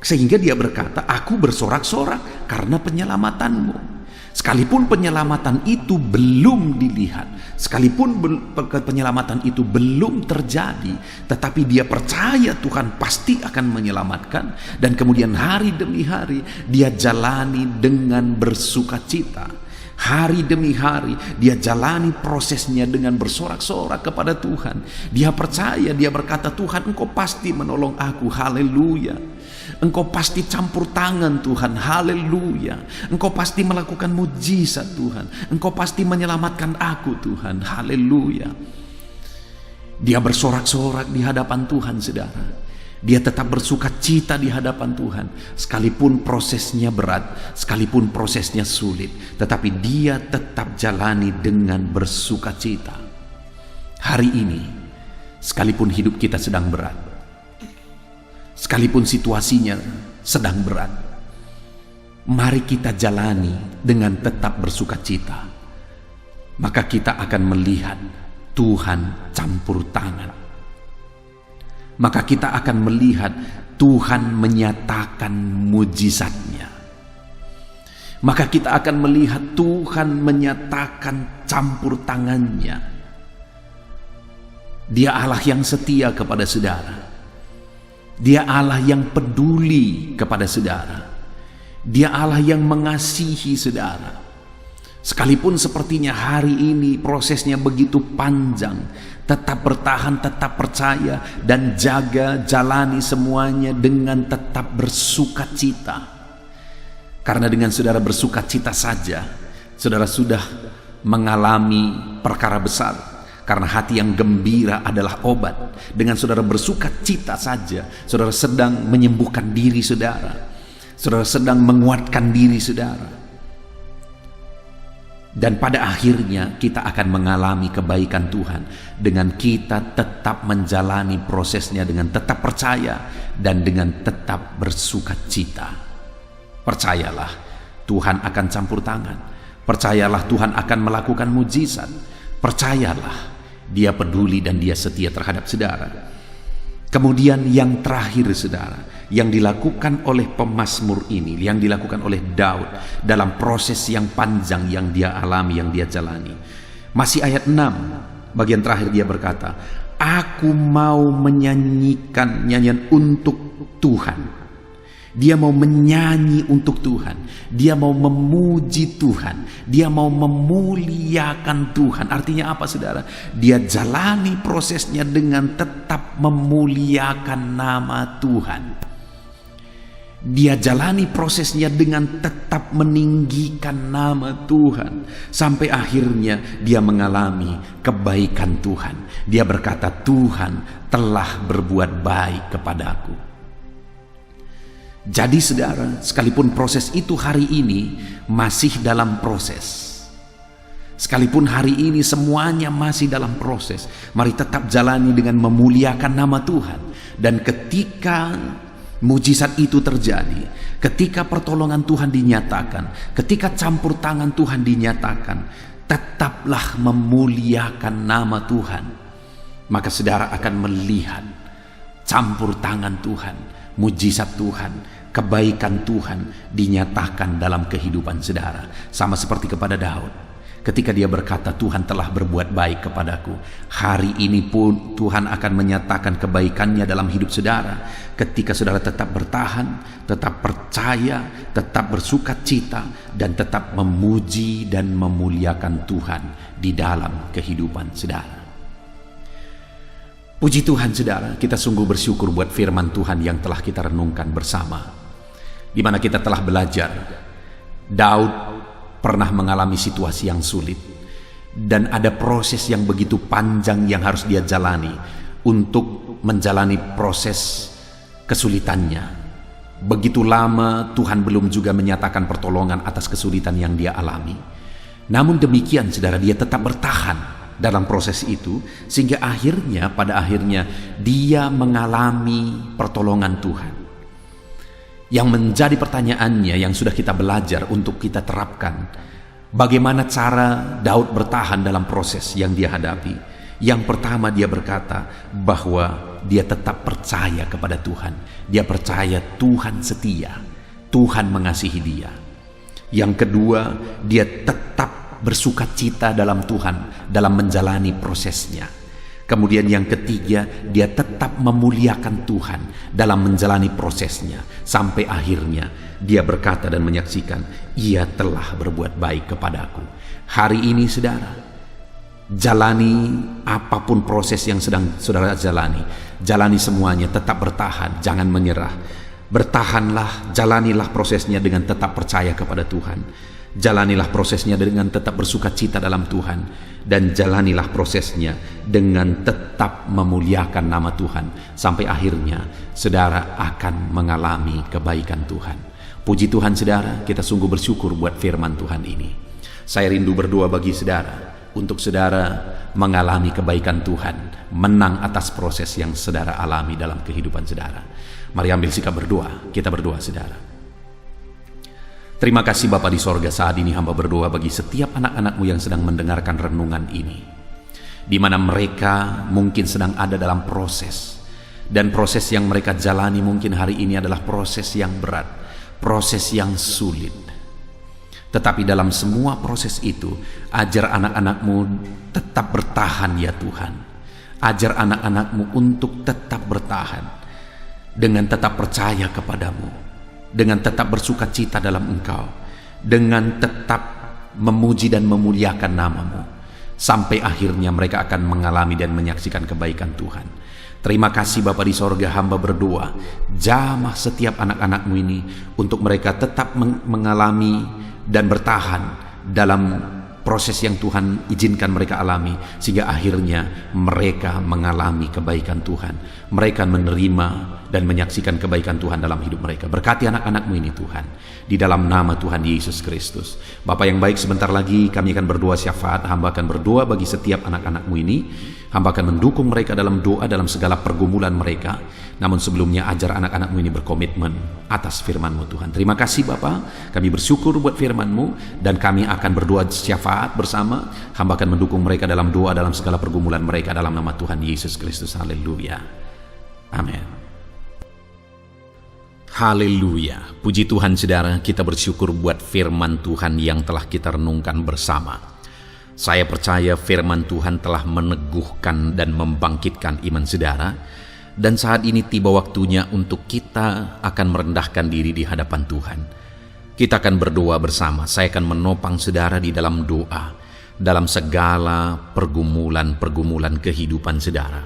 Sehingga dia berkata, aku bersorak-sorak karena penyelamatanmu. Sekalipun penyelamatan itu belum dilihat, sekalipun penyelamatan itu belum terjadi, tetapi dia percaya Tuhan pasti akan menyelamatkan, dan kemudian hari demi hari dia jalani dengan bersukacita. Hari demi hari dia jalani prosesnya dengan bersorak-sorak kepada Tuhan. Dia percaya, dia berkata, Tuhan, Engkau pasti menolong aku, haleluya. Engkau pasti campur tangan, Tuhan, haleluya. Engkau pasti melakukan mujizat, Tuhan. Engkau pasti menyelamatkan aku, Tuhan, haleluya. Dia bersorak-sorak di hadapan Tuhan, saudara. Dia tetap bersuka cita di hadapan Tuhan, sekalipun prosesnya berat, sekalipun prosesnya sulit, tetapi dia tetap jalani dengan bersuka cita. Hari ini, sekalipun hidup kita sedang berat, sekalipun situasinya sedang berat, mari kita jalani dengan tetap bersuka cita. Maka kita akan melihat Tuhan campur tangan. Maka kita akan melihat Tuhan menyatakan mujizatnya. Maka kita akan melihat Tuhan menyatakan campur tangannya. Dia Allah yang setia kepada saudara. Dia Allah yang peduli kepada saudara. Dia Allah yang mengasihi saudara. Sekalipun sepertinya hari ini prosesnya begitu panjang, tetap bertahan, tetap percaya, dan jaga, jalani semuanya dengan tetap bersukacita. Karena dengan saudara bersukacita saja, saudara sudah mengalami perkara besar. Karena hati yang gembira adalah obat. Dengan saudara bersukacita saja, saudara sedang menyembuhkan diri saudara. Saudara sedang menguatkan diri saudara. Dan pada akhirnya kita akan mengalami kebaikan Tuhan dengan kita tetap menjalani prosesnya dengan tetap percaya dan dengan tetap bersukacita. Percayalah, Tuhan akan campur tangan. Percayalah, Tuhan akan melakukan mujizat. Percayalah, Dia peduli dan Dia setia terhadap saudara. Kemudian yang terakhir saudara, yang dilakukan oleh pemazmur ini, yang dilakukan oleh Daud dalam proses yang panjang yang dia alami, yang dia jalani. Masih ayat 6, bagian terakhir dia berkata, aku mau menyanyikan nyanyian untuk Tuhan. Dia mau menyanyi untuk Tuhan. Dia mau memuji Tuhan. Dia mau memuliakan Tuhan. Artinya apa saudara? Dia jalani prosesnya dengan tetap memuliakan nama Tuhan. Dia jalani prosesnya dengan tetap meninggikan nama Tuhan. Sampai akhirnya dia mengalami kebaikan Tuhan. Dia berkata, Tuhan telah berbuat baik kepadaku. Jadi saudara, sekalipun proses itu hari ini masih dalam proses. Sekalipun hari ini semuanya masih dalam proses, mari tetap jalani dengan memuliakan nama Tuhan. Dan ketika mujizat itu terjadi, ketika pertolongan Tuhan dinyatakan, ketika campur tangan Tuhan dinyatakan, tetaplah memuliakan nama Tuhan. Maka saudara akan melihat campur tangan Tuhan, mujizat Tuhan, kebaikan Tuhan dinyatakan dalam kehidupan saudara. Sama seperti kepada Daud, ketika dia berkata, Tuhan telah berbuat baik kepadaku. Hari ini pun Tuhan akan menyatakan kebaikannya dalam hidup saudara. Ketika saudara tetap bertahan, tetap percaya, tetap bersukacita, dan tetap memuji dan memuliakan Tuhan di dalam kehidupan saudara. Puji Tuhan saudara, kita sungguh bersyukur buat firman Tuhan yang telah kita renungkan bersama, di mana kita telah belajar Daud pernah mengalami situasi yang sulit, dan ada proses yang begitu panjang yang harus dia jalani untuk menjalani proses kesulitannya. Begitu lama Tuhan belum juga menyatakan pertolongan atas kesulitan yang dia alami. Namun demikian saudara, dia tetap bertahan dalam proses itu, sehingga pada akhirnya dia mengalami pertolongan Tuhan. Yang menjadi pertanyaannya yang sudah kita belajar untuk kita terapkan, bagaimana cara Daud bertahan dalam proses yang dia hadapi. Yang pertama, dia berkata bahwa dia tetap percaya kepada Tuhan. Dia percaya Tuhan setia, Tuhan mengasihi dia. Yang kedua, dia tetap bersukacita dalam Tuhan dalam menjalani prosesnya. Kemudian yang ketiga, dia tetap memuliakan Tuhan dalam menjalani prosesnya. Sampai akhirnya dia berkata dan menyaksikan, Ia telah berbuat baik kepadaku. Hari ini saudara, jalani apapun proses yang sedang saudara jalani. Jalani semuanya, tetap bertahan, jangan menyerah. Bertahanlah, jalanilah prosesnya dengan tetap percaya kepada Tuhan. Jalanilah prosesnya dengan tetap bersukacita dalam Tuhan, dan jalanilah prosesnya dengan tetap memuliakan nama Tuhan. Sampai akhirnya saudara akan mengalami kebaikan Tuhan. Puji Tuhan saudara, kita sungguh bersyukur buat firman Tuhan ini. Saya rindu berdoa bagi saudara, untuk saudara mengalami kebaikan Tuhan, menang atas proses yang saudara alami dalam kehidupan saudara. Mari ambil sikap berdoa, kita berdoa saudara. Terima kasih Bapa di sorga, saat ini hamba berdoa bagi setiap anak-anakmu yang sedang mendengarkan renungan ini, di mana mereka mungkin sedang ada dalam proses, Dan proses yang mereka jalani mungkin hari ini adalah proses yang berat, proses yang sulit. Tetapi dalam semua proses itu, ajar anak-anak-Mu tetap bertahan ya Tuhan. Ajar anak-anak-Mu untuk tetap bertahan, dengan tetap percaya kepadamu, dengan tetap bersuka cita dalam Engkau, dengan tetap memuji dan memuliakan nama-Mu, sampai akhirnya mereka akan mengalami dan menyaksikan kebaikan Tuhan. Terima kasih Bapa di sorga, hamba berdoa, jamah setiap anak-anak-Mu ini untuk mereka tetap mengalami dan bertahan dalam proses yang Tuhan izinkan mereka alami, sehingga akhirnya mereka mengalami kebaikan Tuhan. Mereka menerima dan menyaksikan kebaikan Tuhan dalam hidup mereka. Berkati anak-anak-Mu ini Tuhan, di dalam nama Tuhan Yesus Kristus. Bapa yang baik, sebentar lagi kami akan berdoa syafaat. Hamba akan berdoa bagi setiap anak-anak-Mu ini. Hamba akan mendukung mereka dalam doa, dalam segala pergumulan mereka. Namun sebelumnya ajar anak-anak-Mu ini berkomitmen atas firman-Mu Tuhan. Terima kasih Bapa, kami bersyukur buat firman-Mu, dan kami akan berdoa syafaat bersama. Hamba akan mendukung mereka dalam doa, dalam segala pergumulan mereka, dalam nama Tuhan Yesus Kristus. Haleluya. Amin. Haleluya. Puji Tuhan saudara, kita bersyukur buat firman Tuhan yang telah kita renungkan bersama. Saya percaya firman Tuhan telah meneguhkan dan membangkitkan iman saudara. Dan saat ini tiba waktunya untuk kita akan merendahkan diri di hadapan Tuhan. Kita akan berdoa bersama. Saya akan menopang saudara di dalam doa, dalam segala pergumulan-pergumulan kehidupan saudara.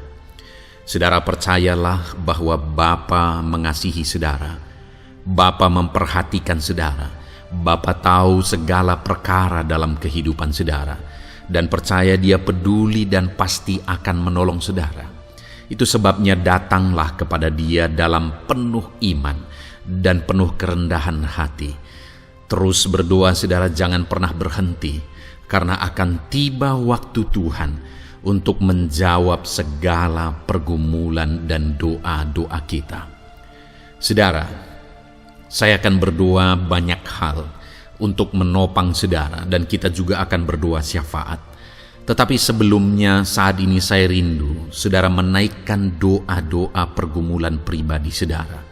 Saudara percayalah bahwa Bapa mengasihi saudara. Bapa memperhatikan saudara. Bapa tahu segala perkara dalam kehidupan saudara. Dan percaya Dia peduli dan pasti akan menolong saudara. Itu sebabnya datanglah kepada Dia dalam penuh iman dan penuh kerendahan hati. Terus berdoa saudara, jangan pernah berhenti, karena akan tiba waktu Tuhan untuk menjawab segala pergumulan dan doa-doa kita. Saudara, saya akan berdoa banyak hal untuk menopang saudara, dan kita juga akan berdoa syafaat. Tetapi sebelumnya saat ini saya rindu saudara menaikkan doa-doa pergumulan pribadi saudara.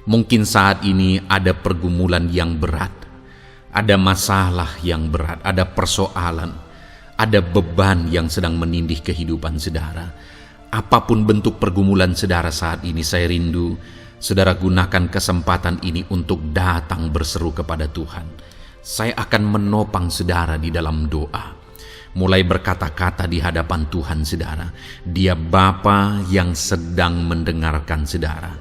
Mungkin saat ini ada pergumulan yang berat, ada masalah yang berat, ada persoalan, ada beban yang sedang menindih kehidupan saudara. Apapun bentuk pergumulan saudara saat ini, saya rindu saudara gunakan kesempatan ini untuk datang berseru kepada Tuhan. Saya akan menopang saudara di dalam doa. Mulai berkata-kata di hadapan Tuhan saudara. Dia Bapa yang sedang mendengarkan saudara.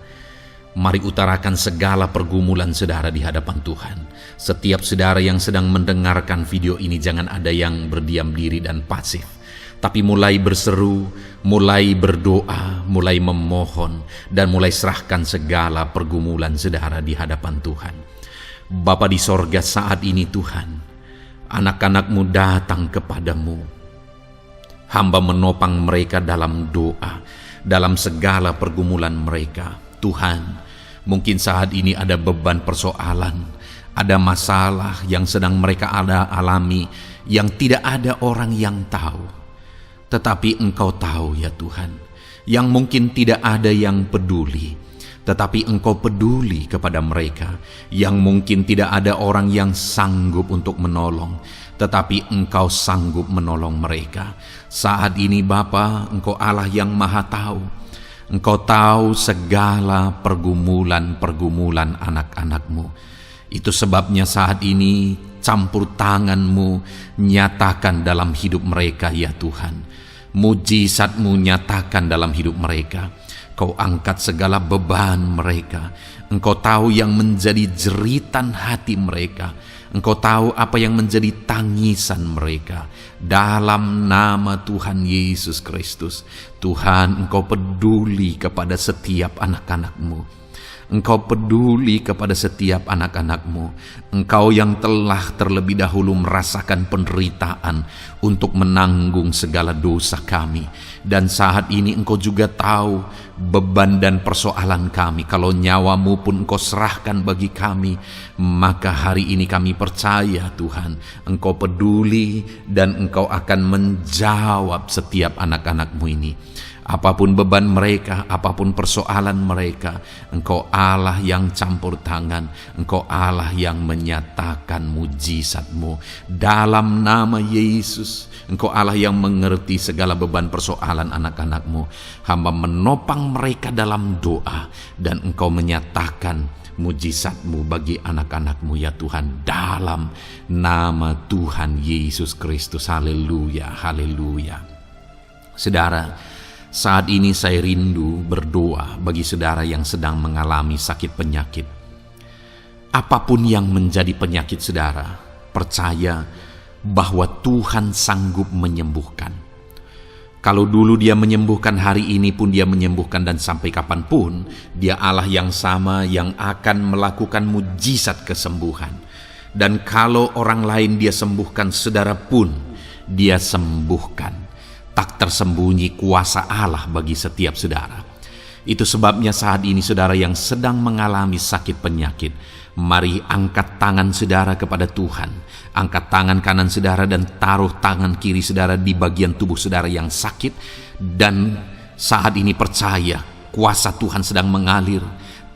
Mari utarakan segala pergumulan saudara di hadapan Tuhan. Setiap saudara yang sedang mendengarkan video ini, jangan ada yang berdiam diri dan pasif, tapi mulai berseru, mulai berdoa, mulai memohon, dan mulai serahkan segala pergumulan saudara di hadapan Tuhan. Bapa di sorga, saat ini Tuhan, anak-anak-Mu datang kepadamu. Hamba menopang mereka dalam doa, dalam segala pergumulan mereka. Tuhan, mungkin saat ini ada beban persoalan, ada masalah yang sedang mereka alami, yang tidak ada orang yang tahu. Tetapi Engkau tahu ya Tuhan, yang mungkin tidak ada yang peduli. Tetapi Engkau peduli kepada mereka, yang mungkin tidak ada orang yang sanggup untuk menolong, tetapi Engkau sanggup menolong mereka. Saat ini Bapa, Engkau Allah yang Maha Tahu. Engkau tahu segala pergumulan-pergumulan anak-anak-Mu. Itu sebabnya saat ini campur tangan-Mu nyatakan dalam hidup mereka ya Tuhan. Mujizat-Mu nyatakan dalam hidup mereka. Kau angkat segala beban mereka. Engkau tahu yang menjadi jeritan hati mereka. Engkau tahu apa yang menjadi tangisan mereka. Dalam nama Tuhan Yesus Kristus, Tuhan, Engkau peduli kepada setiap anak-anak-Mu. Engkau peduli kepada setiap anak-anak-Mu. Engkau yang telah terlebih dahulu merasakan penderitaan untuk menanggung segala dosa kami. Dan saat ini Engkau juga tahu beban dan persoalan kami. Kalau nyawa-Mu pun Engkau serahkan bagi kami, maka hari ini kami percaya Tuhan, Engkau peduli dan Engkau akan menjawab setiap anak-anak-Mu ini. Apapun beban mereka, apapun persoalan mereka, Engkau Allah yang campur tangan, Engkau Allah yang menyatakan mujizat-Mu. Dalam nama Yesus, Engkau Allah yang mengerti segala beban persoalan anak-anak-Mu. Hamba menopang mereka dalam doa, dan Engkau menyatakan mujizat-Mu bagi anak-anak-Mu ya Tuhan, dalam nama Tuhan Yesus Kristus. Haleluya, haleluya. Saudara, saat ini saya rindu berdoa bagi saudara yang sedang mengalami sakit penyakit. Apapun yang menjadi penyakit saudara, percaya bahwa Tuhan sanggup menyembuhkan. Kalau dulu Dia menyembuhkan, hari ini pun Dia menyembuhkan, dan sampai kapanpun Dia Allah yang sama yang akan melakukan mujizat kesembuhan. Dan kalau orang lain Dia sembuhkan, saudara pun Dia sembuhkan. Tak tersembunyi kuasa Allah bagi setiap saudara. Itu sebabnya saat ini saudara yang sedang mengalami sakit penyakit, mari angkat tangan saudara kepada Tuhan. Angkat tangan kanan saudara dan taruh tangan kiri saudara di bagian tubuh saudara yang sakit. Dan saat ini percaya kuasa Tuhan sedang mengalir.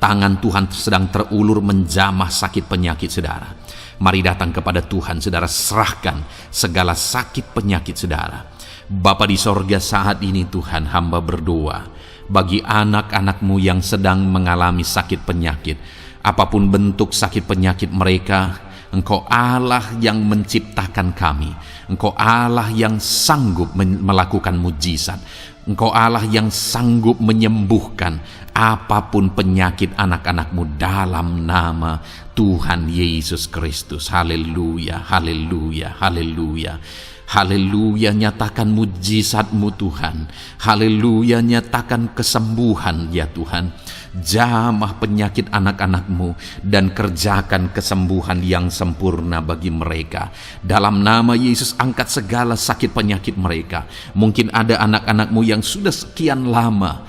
Tangan Tuhan sedang terulur menjamah sakit penyakit saudara. Mari datang kepada Tuhan saudara, serahkan segala sakit penyakit saudara. Bapa di sorga, saat ini Tuhan hamba berdoa bagi anak-anak-Mu yang sedang mengalami sakit penyakit. Apapun bentuk sakit penyakit mereka, Engkau Allah yang menciptakan kami. Engkau Allah yang sanggup melakukan mujizat. Engkau Allah yang sanggup menyembuhkan apapun penyakit anak-anak-Mu dalam nama Tuhan Yesus Kristus. Haleluya, haleluya, haleluya. Haleluya, nyatakan mujizat-Mu Tuhan. Haleluya, nyatakan kesembuhan ya Tuhan. Jamah penyakit anak-anak-Mu dan kerjakan kesembuhan yang sempurna bagi mereka. Dalam nama Yesus, angkat segala sakit penyakit mereka. Mungkin ada anak-anak-Mu yang sudah sekian lama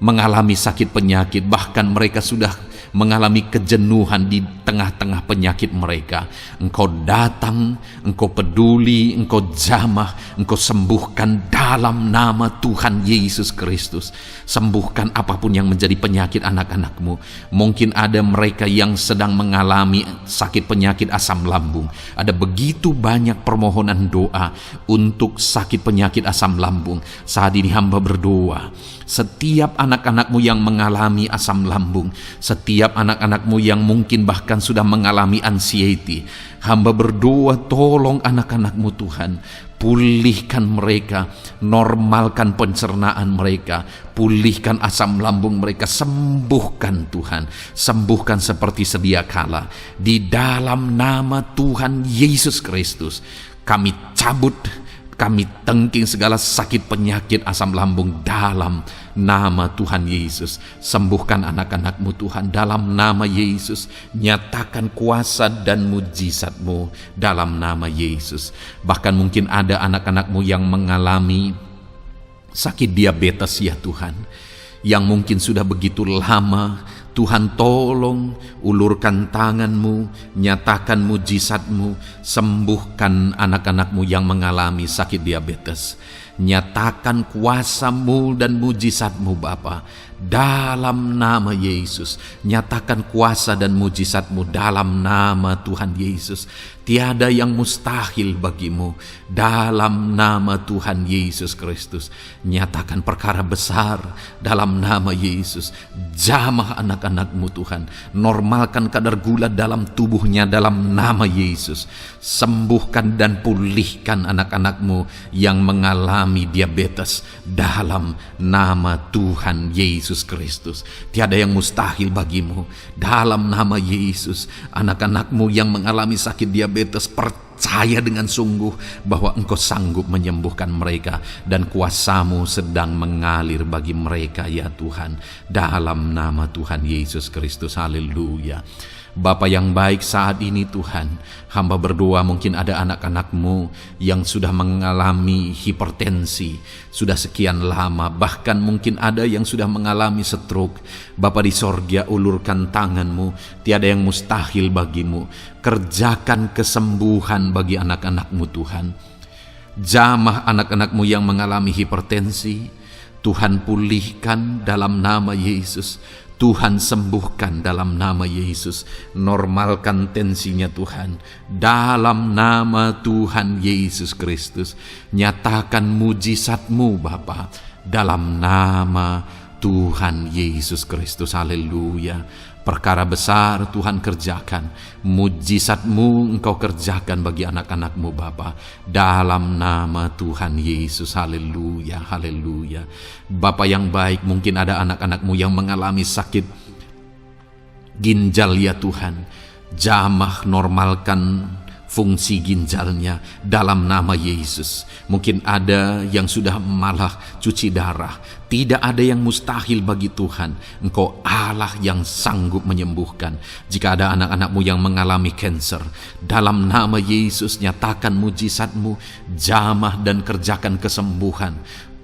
mengalami sakit penyakit, bahkan mereka sudah mengalami kejenuhan di tengah-tengah penyakit mereka. Engkau datang, Engkau peduli, Engkau jamah, Engkau sembuhkan dalam nama Tuhan Yesus Kristus. Sembuhkan apapun yang menjadi penyakit anak-anak-Mu. Mungkin ada mereka yang sedang mengalami sakit penyakit asam lambung. Ada begitu banyak permohonan doa untuk sakit penyakit asam lambung. Saat ini hamba berdoa, setiap anak-anak-Mu yang mengalami asam lambung, setiap anak-anak-Mu yang mungkin bahkan sudah mengalami anxiety, hamba berdoa, tolong anak-anak-Mu Tuhan, pulihkan mereka, normalkan pencernaan mereka, pulihkan asam lambung mereka, sembuhkan Tuhan, sembuhkan seperti sedia kala. Di dalam nama Tuhan Yesus Kristus, kami cabut, kami tengking segala sakit penyakit asam lambung dalam nama Tuhan Yesus. Sembuhkan anak-anak-Mu Tuhan dalam nama Yesus. Nyatakan kuasa dan mujizat-Mu dalam nama Yesus. Bahkan mungkin ada anak-anak-Mu yang mengalami sakit diabetes ya Tuhan, yang mungkin sudah begitu lama. Tuhan tolong ulurkan tangan-Mu, nyatakan mujizat-Mu, sembuhkan anak-anak-Mu yang mengalami sakit diabetes. Nyatakan kuasa-Mu dan mujizat-Mu Bapa dalam nama Yesus. Nyatakan kuasa dan mujizat-Mu dalam nama Tuhan Yesus. Tiada yang mustahil bagi-Mu dalam nama Tuhan Yesus Kristus. Nyatakan perkara besar dalam nama Yesus. Jamah anak-anak-Mu Tuhan. Normalkan kadar gula dalam tubuhnya dalam nama Yesus. Sembuhkan dan pulihkan anak-anak-Mu yang mengalami diabetes dalam nama Tuhan Yesus Kristus. Tiada yang mustahil bagi-Mu dalam nama Yesus. Anak-anak-Mu yang mengalami sakit diabetes, percaya dengan sungguh bahwa Engkau sanggup menyembuhkan mereka, dan kuasa-Mu sedang mengalir bagi mereka ya Tuhan, dalam nama Tuhan Yesus Kristus. Haleluya. Bapa yang baik, saat ini Tuhan, hamba berdoa mungkin ada anak-anak-Mu yang sudah mengalami hipertensi, sudah sekian lama, bahkan mungkin ada yang sudah mengalami stroke. Bapa di sorga, ulurkan tangan-Mu, tiada yang mustahil bagi-Mu. Kerjakan kesembuhan bagi anak-anak-Mu Tuhan. Jamah anak-anak-Mu yang mengalami hipertensi, Tuhan pulihkan dalam nama Yesus. Tuhan sembuhkan dalam nama Yesus. Normalkan tensinya Tuhan dalam nama Tuhan Yesus Kristus. Nyatakan mujizat-Mu Bapa dalam nama Tuhan Yesus Kristus. Haleluya. Perkara besar Tuhan kerjakan, mujizat-Mu Engkau kerjakan bagi anak-anak-Mu Bapa, dalam nama Tuhan Yesus. Haleluya, haleluya. Bapa yang baik, mungkin ada anak-anak-Mu yang mengalami sakit ginjal ya Tuhan. Jamah, normalkan fungsi ginjalnya dalam nama Yesus. Mungkin ada yang sudah malah cuci darah. Tidak ada yang mustahil bagi Tuhan. Engkau Allah yang sanggup menyembuhkan. Jika ada anak-anak-Mu yang mengalami kanker, dalam nama Yesus nyatakan mujizat-Mu, jamah dan kerjakan kesembuhan.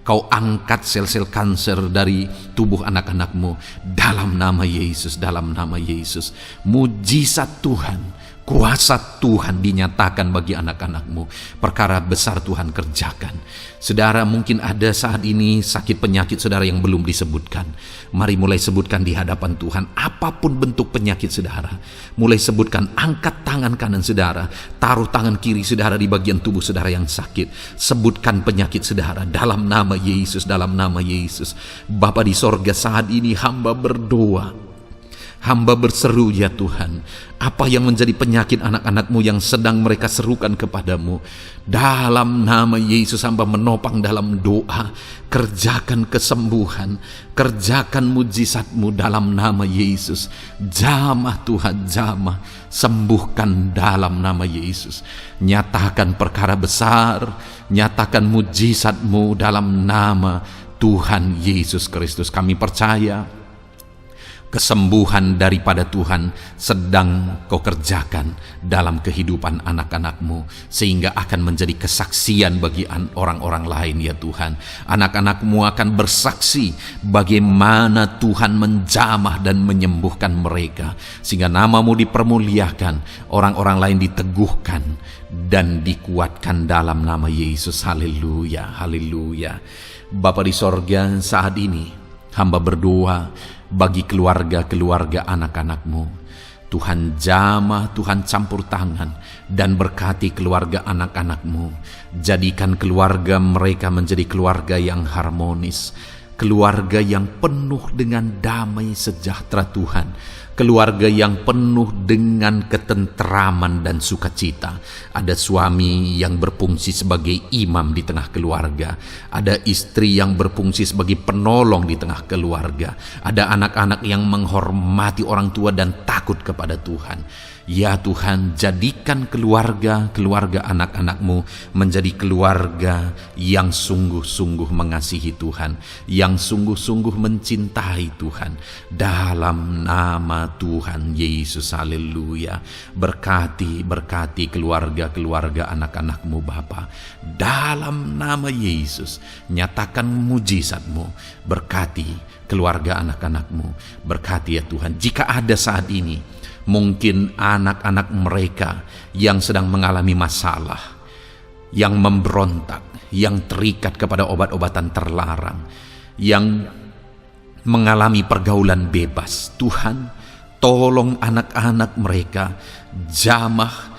Kau angkat sel-sel kanker dari tubuh anak-anak-Mu dalam nama Yesus, dalam nama Yesus. Mujizat Tuhan, kuasa Tuhan dinyatakan bagi anak-anak-Mu. Perkara besar Tuhan kerjakan. Saudara, mungkin ada saat ini sakit penyakit saudara yang belum disebutkan. Mari mulai sebutkan di hadapan Tuhan. Apapun bentuk penyakit saudara, mulai sebutkan. Angkat tangan kanan saudara, taruh tangan kiri saudara di bagian tubuh saudara yang sakit. Sebutkan penyakit saudara dalam nama Yesus, dalam nama Yesus. Bapa di sorga, saat ini hamba berdoa, hamba berseru ya Tuhan, apa yang menjadi penyakit anak-anak-Mu yang sedang mereka serukan kepadamu, dalam nama Yesus hamba menopang dalam doa. Kerjakan kesembuhan, kerjakan mujizat-Mu dalam nama Yesus. Jamah Tuhan, jamah, sembuhkan dalam nama Yesus. Nyatakan perkara besar, nyatakan mujizat-Mu dalam nama Tuhan Yesus Kristus. Kami percaya kesembuhan daripada Tuhan sedang Kau kerjakan dalam kehidupan anak-anak-Mu, sehingga akan menjadi kesaksian bagi orang-orang lain ya Tuhan. Anak-anak-Mu akan bersaksi bagaimana Tuhan menjamah dan menyembuhkan mereka, sehingga nama-Mu dipermuliakan, orang-orang lain diteguhkan dan dikuatkan dalam nama Yesus. Haleluya, haleluya. Bapa di sorga, saat ini hamba berdoa bagi keluarga-keluarga anak-anak-Mu. Tuhan jamah, Tuhan campur tangan dan berkati keluarga anak-anak-Mu. Jadikan keluarga mereka menjadi keluarga yang harmonis, keluarga yang penuh dengan damai sejahtera Tuhan, keluarga yang penuh dengan ketentraman dan sukacita. Ada suami yang berfungsi sebagai imam di tengah keluarga, ada istri yang berfungsi sebagai penolong di tengah keluarga, ada anak-anak yang menghormati orang tua dan takut kepada Tuhan. Ya Tuhan, jadikan keluarga anak-anak-Mu menjadi keluarga yang sungguh-sungguh mengasihi Tuhan, yang sungguh-sungguh mencintai Tuhan, dalam nama Tuhan Yesus. Haleluya. Berkati keluarga anak-anak-Mu Bapa, dalam nama Yesus. Nyatakan mujizat-Mu, berkati keluarga anak-anak-Mu, berkati ya Tuhan. Jika ada saat ini mungkin anak-anak mereka yang sedang mengalami masalah, yang memberontak, yang terikat kepada obat-obatan terlarang, yang mengalami pergaulan bebas, Tuhan tolong anak-anak mereka, jamah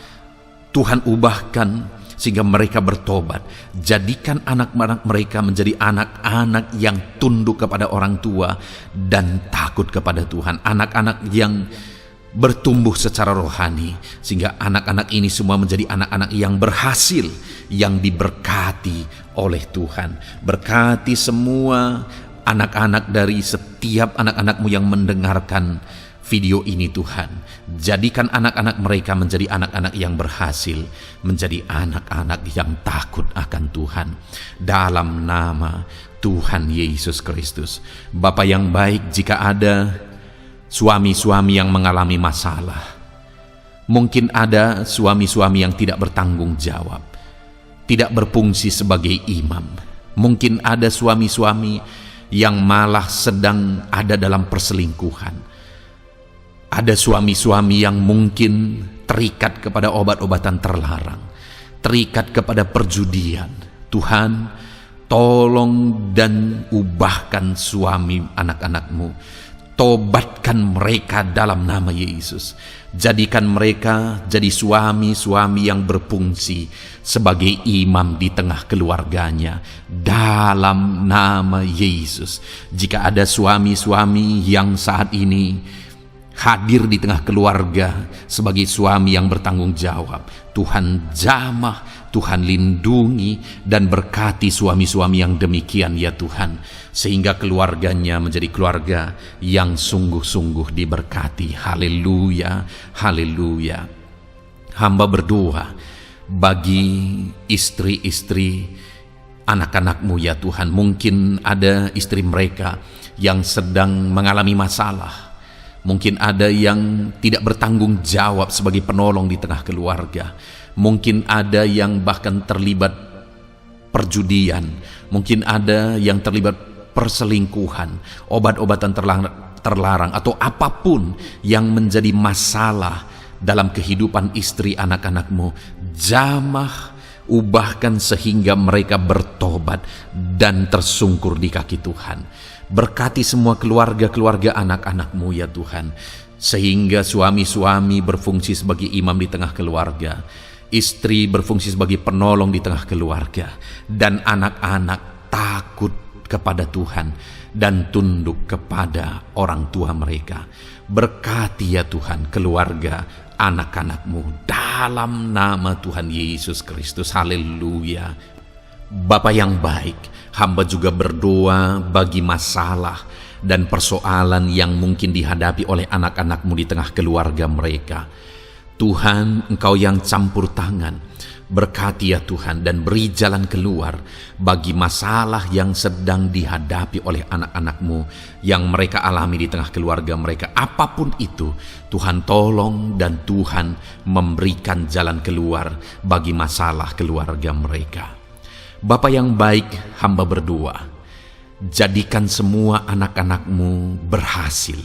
Tuhan, ubahkan sehingga mereka bertobat. Jadikan anak-anak mereka menjadi anak-anak yang tunduk kepada orang tua dan takut kepada Tuhan, anak-anak yang bertumbuh secara rohani, sehingga anak-anak ini semua menjadi anak-anak yang berhasil, yang diberkati oleh Tuhan. Berkati semua anak-anak dari setiap anak-anak-Mu yang mendengarkan video ini Tuhan. Jadikan anak-anak mereka menjadi anak-anak yang berhasil, menjadi anak-anak yang takut akan Tuhan, dalam nama Tuhan Yesus Kristus. Bapa yang baik, jika ada suami-suami yang mengalami masalah, mungkin ada suami-suami yang tidak bertanggung jawab, tidak berfungsi sebagai imam, mungkin ada suami-suami yang malah sedang ada dalam perselingkuhan, ada suami-suami yang mungkin terikat kepada obat-obatan terlarang, terikat kepada perjudian. Tuhan, Tolong dan ubahkan suami anak-anakmu. Tobatkan mereka dalam nama Yesus. Jadikan mereka jadi suami-suami yang berfungsi sebagai imam di tengah keluarganya dalam nama Yesus. Jika ada suami-suami yang saat ini hadir di tengah keluarga sebagai suami yang bertanggung jawab, Tuhan jamah, Tuhan lindungi dan berkati suami-suami yang demikian ya Tuhan, sehingga keluarganya menjadi keluarga yang sungguh-sungguh diberkati. Haleluya, haleluya. Hamba berdoa bagi istri-istri anak-anakmu ya Tuhan. Mungkin ada istri mereka yang sedang mengalami masalah. Mungkin ada yang tidak bertanggung jawab sebagai penolong di tengah keluarga. Mungkin ada yang bahkan terlibat perjudian. Mungkin ada yang terlibat perselingkuhan, obat-obatan terlarang, atau apapun yang menjadi masalah dalam kehidupan istri anak-anakmu. Jamah, ubahkan sehingga mereka bertobat dan tersungkur di kaki Tuhan. Berkati semua keluarga-keluarga anak-anakmu ya Tuhan, sehingga suami-suami berfungsi sebagai imam di tengah keluarga, istri berfungsi sebagai penolong di tengah keluarga, dan anak-anak takut kepada Tuhan dan tunduk kepada orang tua mereka. Berkati ya Tuhan keluarga anak-anakmu dalam nama Tuhan Yesus Kristus. Haleluya. Bapa yang baik, hamba juga berdoa bagi masalah dan persoalan yang mungkin dihadapi oleh anak-anakmu di tengah keluarga mereka. Tuhan, Engkau yang campur tangan, berkati ya Tuhan dan beri jalan keluar bagi masalah yang sedang dihadapi oleh anak-anakmu yang mereka alami di tengah keluarga mereka. Apapun itu, Tuhan tolong dan Tuhan memberikan jalan keluar bagi masalah keluarga mereka. Bapa yang baik, hamba berdoa, jadikan semua anak-anakmu berhasil.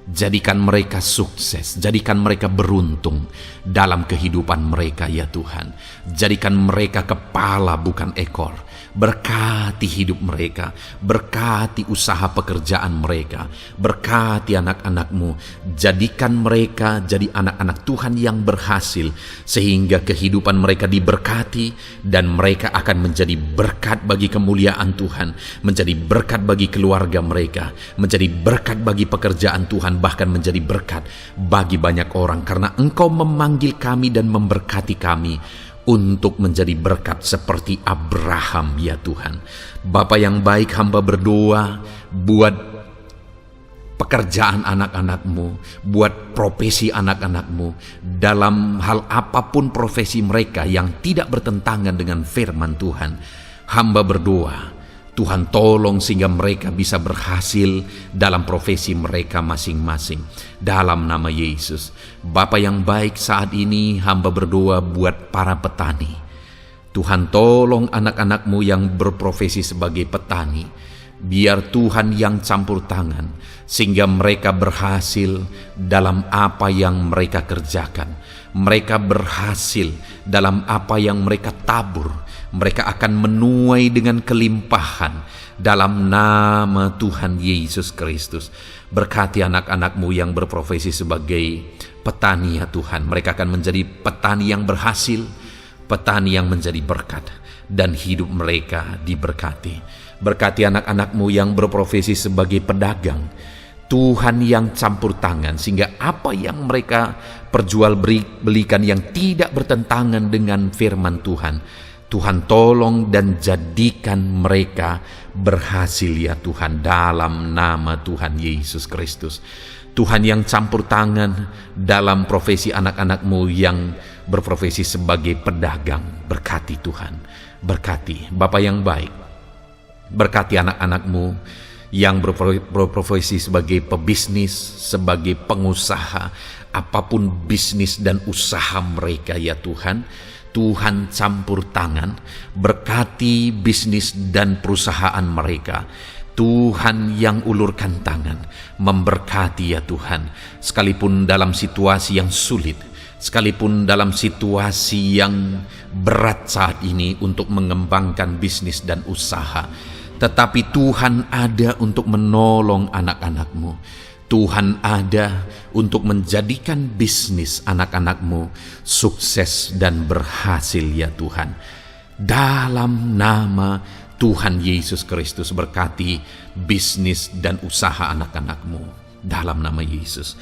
Jadikan mereka sukses, jadikan mereka beruntung dalam kehidupan mereka ya Tuhan. Jadikan mereka kepala bukan ekor. Berkati hidup mereka, berkati usaha pekerjaan mereka, berkati anak-anakmu. Jadikan mereka jadi anak-anak Tuhan yang berhasil, sehingga kehidupan mereka diberkati dan mereka akan menjadi berkat bagi kemuliaan Tuhan, menjadi berkat bagi keluarga mereka, menjadi berkat bagi pekerjaan Tuhan, bahkan menjadi berkat bagi banyak orang, karena Engkau memanggil kami dan memberkati kami untuk menjadi berkat seperti Abraham ya Tuhan. Bapa yang baik, hamba berdoa buat pekerjaan anak-anakmu, buat profesi anak-anakmu, dalam hal apapun profesi mereka yang tidak bertentangan dengan firman Tuhan. Hamba berdoa Tuhan tolong sehingga mereka bisa berhasil dalam profesi mereka masing-masing. Dalam nama Yesus. Bapa yang baik, saat ini hamba berdoa buat para petani. Tuhan tolong anak-anakmu yang berprofesi sebagai petani. Biar Tuhan yang campur tangan sehingga mereka berhasil dalam apa yang mereka kerjakan. Mereka berhasil dalam apa yang mereka tabur. Mereka akan menuai dengan kelimpahan dalam nama Tuhan Yesus Kristus. Berkati anak-anakmu yang berprofesi sebagai petani ya Tuhan. Mereka akan menjadi petani yang berhasil, petani yang menjadi berkat, dan hidup mereka diberkati. Berkati anak-anakmu yang berprofesi sebagai pedagang. Tuhan yang campur tangan sehingga apa yang mereka perjualbelikan yang tidak bertentangan dengan firman Tuhan, Tuhan tolong dan jadikan mereka berhasil ya Tuhan, dalam nama Tuhan Yesus Kristus. Tuhan yang campur tangan dalam profesi anak-anakmu yang berprofesi sebagai pedagang. Berkati Tuhan, berkati Bapa yang baik. Berkati anak-anakmu yang berprofesi sebagai pebisnis, sebagai pengusaha, apapun bisnis dan usaha mereka ya Tuhan. Tuhan campur tangan, berkati bisnis dan perusahaan mereka. Tuhan yang ulurkan tangan, memberkati ya Tuhan. Sekalipun dalam situasi yang sulit, Sekalipun dalam situasi yang berat saat ini untuk mengembangkan bisnis dan usaha, tetapi Tuhan ada untuk menolong anak-anak-Mu. Tuhan ada untuk menjadikan bisnis anak-anak-Mu sukses dan berhasil ya Tuhan. Dalam nama Tuhan Yesus Kristus, berkati bisnis dan usaha anak-anak-Mu. Dalam nama Yesus.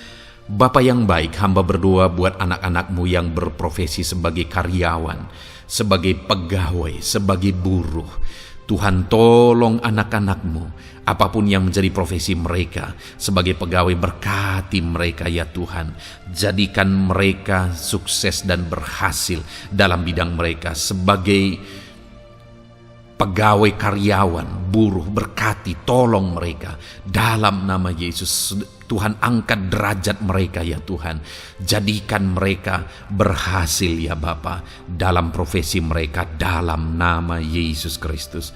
Bapa yang baik, hamba berdoa buat anak-anak-Mu yang berprofesi sebagai karyawan, sebagai pegawai, sebagai buruh. Tuhan tolong anak-anak-Mu, apapun yang menjadi profesi mereka, sebagai pegawai berkati mereka ya Tuhan. Jadikan mereka sukses dan berhasil dalam bidang mereka. Sebagai pegawai karyawan, buruh, berkati, tolong mereka. Dalam nama Yesus, Tuhan angkat derajat mereka ya Tuhan. Jadikan mereka berhasil ya Bapa dalam profesi mereka dalam nama Yesus Kristus.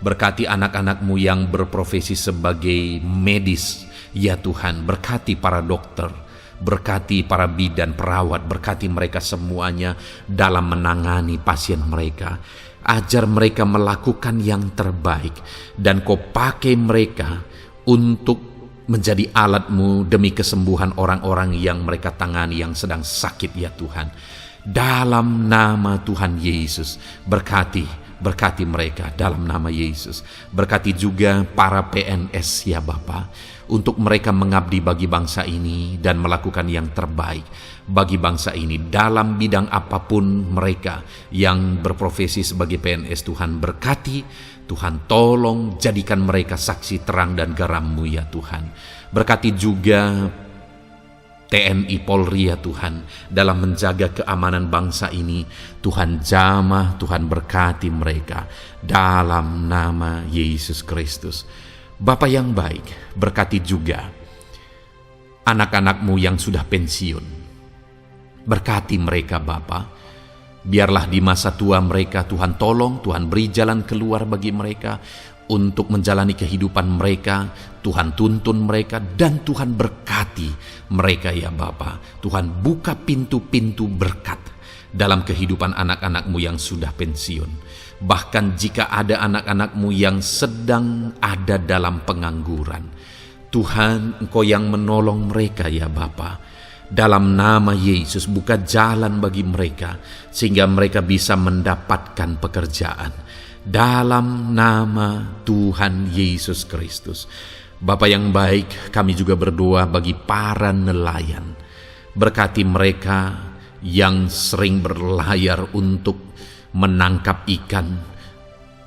Berkati anak-anak-Mu yang berprofesi sebagai medis ya Tuhan. Berkati para dokter, berkati para bidan, perawat, berkati mereka semuanya dalam menangani pasien mereka. Ajar mereka melakukan yang terbaik, dan Kau pakai mereka untuk menjadi alat-Mu demi kesembuhan orang-orang yang mereka tangani yang sedang sakit ya Tuhan. Dalam nama Tuhan Yesus, berkati mereka dalam nama Yesus. Berkati juga para PNS ya Bapa, untuk mereka mengabdi bagi bangsa ini dan melakukan yang terbaik bagi bangsa ini dalam bidang apapun mereka yang berprofesi sebagai PNS. Tuhan berkati, Tuhan tolong jadikan mereka saksi terang dan garam-Mu ya Tuhan. Berkati juga TNI Polri ya Tuhan dalam menjaga keamanan bangsa ini. Tuhan jamah, Tuhan berkati mereka dalam nama Yesus Kristus. Bapa yang baik, berkati juga anak-anak-Mu yang sudah pensiun. Berkati mereka Bapa. Biarlah di masa tua mereka Tuhan tolong, Tuhan beri jalan keluar bagi mereka untuk menjalani kehidupan mereka. Tuhan tuntun mereka dan Tuhan berkati mereka ya Bapa. Tuhan buka pintu-pintu berkat dalam kehidupan anak-anak-Mu yang sudah pensiun. Bahkan jika ada anak-anak-Mu yang sedang ada dalam pengangguran, Tuhan Engkau yang menolong mereka ya Bapa. Dalam nama Yesus, buka jalan bagi mereka sehingga mereka bisa mendapatkan pekerjaan. Dalam nama Tuhan Yesus Kristus. Bapa yang baik, kami juga berdoa bagi para nelayan. Berkati mereka yang sering berlayar untuk menangkap ikan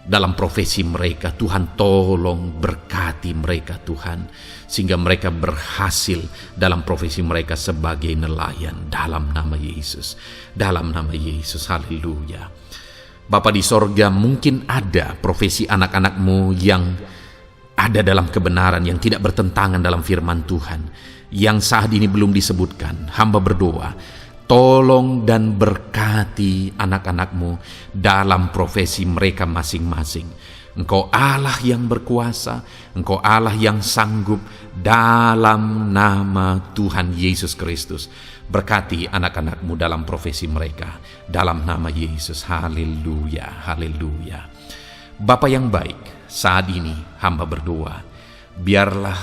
dalam profesi mereka. Tuhan tolong berkati mereka Tuhan, sehingga mereka berhasil dalam profesi mereka sebagai nelayan dalam nama Yesus. Dalam nama Yesus, haleluya. Bapa di sorga, mungkin ada profesi anak-anak-Mu yang ada dalam kebenaran, yang tidak bertentangan dalam firman Tuhan, yang saat ini belum disebutkan. Hamba berdoa, tolong dan berkati anak-anak-Mu dalam profesi mereka masing-masing. Engkau Allah yang berkuasa, Engkau Allah yang sanggup, dalam nama Tuhan Yesus Kristus. Berkati anak-anak-Mu dalam profesi mereka, dalam nama Yesus. Haleluya, haleluya. Bapa yang baik, saat ini hamba berdoa, biarlah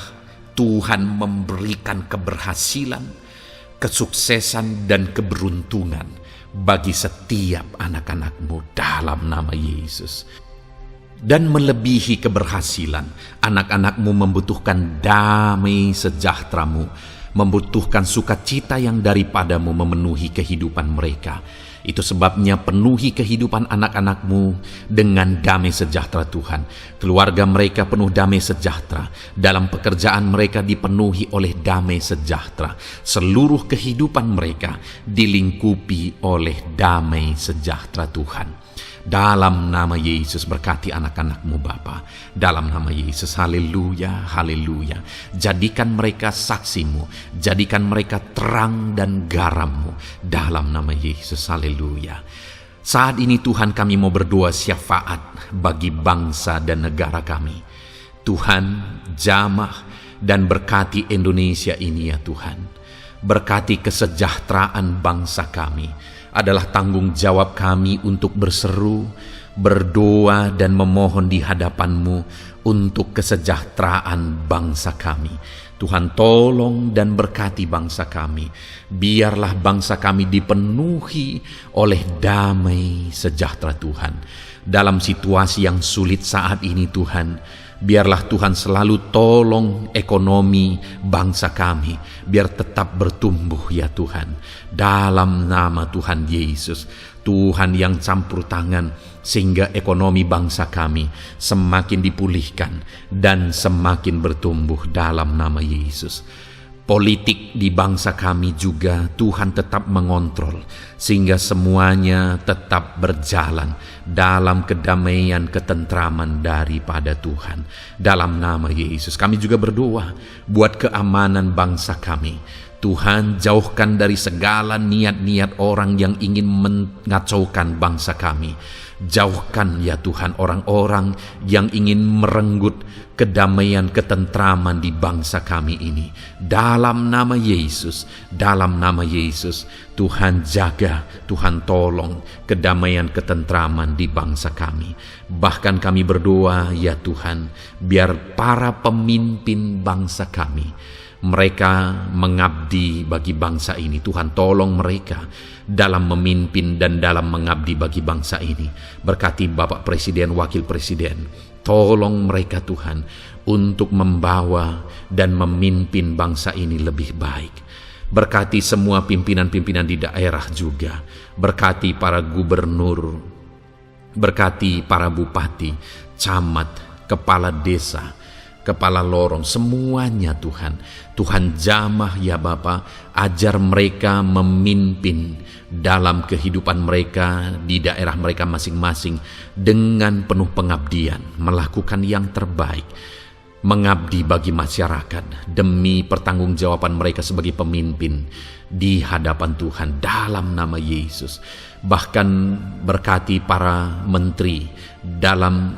Tuhan memberikan keberhasilan, kesuksesan dan keberuntungan bagi setiap anak-anak-Mu dalam nama Yesus. Dan melebihi keberhasilan, anak-anak-Mu membutuhkan damai sejahtera-Mu, membutuhkan sukacita yang daripada-Mu memenuhi kehidupan mereka. Itu sebabnya penuhi kehidupan anak-anak-Mu dengan damai sejahtera Tuhan. Keluarga mereka penuh damai sejahtera. Dalam pekerjaan mereka dipenuhi oleh damai sejahtera. Seluruh kehidupan mereka dilingkupi oleh damai sejahtera Tuhan. Dalam nama Yesus, berkati anak-anak-Mu Bapa. Dalam nama Yesus, haleluya, haleluya. Jadikan mereka saksi-Mu, jadikan mereka terang dan garam-Mu. Dalam nama Yesus, haleluya. Saat ini Tuhan, kami mau berdoa syafaat bagi bangsa dan negara kami. Tuhan, jamah dan berkati Indonesia ini ya Tuhan. Berkati kesejahteraan bangsa kami. Adalah tanggung jawab kami untuk berseru, berdoa dan memohon di hadapan-Mu untuk kesejahteraan bangsa kami. Tuhan, tolong dan berkati bangsa kami. Biarlah bangsa kami dipenuhi oleh damai sejahtera Tuhan. Dalam situasi yang sulit saat ini Tuhan, biarlah Tuhan selalu tolong ekonomi bangsa kami, biar tetap bertumbuh ya Tuhan. Dalam nama Tuhan Yesus, Tuhan yang campur tangan, sehingga ekonomi bangsa kami semakin dipulihkan dan semakin bertumbuh dalam nama Yesus. Politik di bangsa kami juga Tuhan tetap mengontrol, sehingga semuanya tetap berjalan dalam kedamaian, ketentraman daripada Tuhan. Dalam nama Yesus kami juga berdoa buat keamanan bangsa kami. Tuhan, jauhkan dari segala niat-niat orang yang ingin mengacaukan bangsa kami. Jauhkan ya Tuhan orang-orang yang ingin merenggut kedamaian, ketentraman di bangsa kami ini. Dalam nama Yesus, dalam nama Yesus, Tuhan jaga, Tuhan tolong kedamaian, ketentraman di bangsa kami. Bahkan kami berdoa ya Tuhan, biar para pemimpin bangsa kami, mereka mengabdi bagi bangsa ini. Tuhan tolong mereka dalam memimpin dan dalam mengabdi bagi bangsa ini. Berkati Bapak Presiden, Wakil Presiden, tolong mereka Tuhan untuk membawa dan memimpin bangsa ini lebih baik. Berkati semua pimpinan-pimpinan di daerah juga. Berkati para gubernur, berkati para bupati, camat, kepala desa, kepala lorong, semuanya Tuhan. Tuhan jamah ya Bapa, ajar mereka memimpin dalam kehidupan mereka di daerah mereka masing-masing dengan penuh pengabdian, melakukan yang terbaik, mengabdi bagi masyarakat demi pertanggungjawaban mereka sebagai pemimpin di hadapan Tuhan dalam nama Yesus. Bahkan berkati para menteri dalam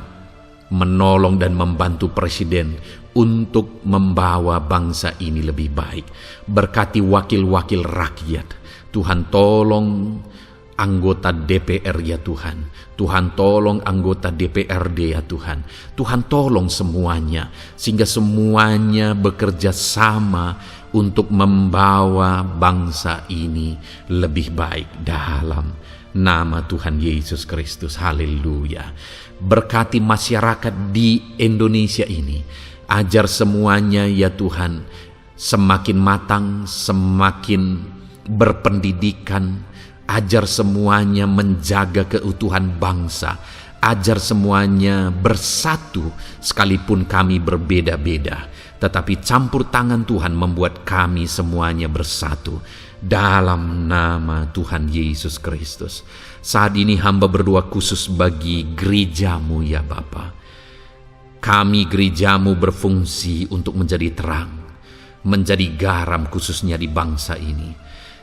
menolong dan membantu presiden untuk membawa bangsa ini lebih baik. Berkati wakil-wakil rakyat. Tuhan tolong anggota DPR ya Tuhan. Tuhan tolong anggota DPRD ya Tuhan. Tuhan tolong semuanya, sehingga semuanya bekerja sama untuk membawa bangsa ini lebih baik dalam nama Tuhan Yesus Kristus. Haleluya. Berkati masyarakat di Indonesia ini. Ajar semuanya ya Tuhan semakin matang, semakin berpendidikan. Ajar semuanya menjaga keutuhan bangsa. Ajar semuanya bersatu sekalipun kami berbeda-beda. Tetapi campur tangan Tuhan membuat kami semuanya bersatu. Dalam nama Tuhan Yesus Kristus. Saat ini hamba berdoa khusus bagi gerejamu ya Bapa. Kami gerejamu berfungsi untuk menjadi terang, menjadi garam khususnya di bangsa ini.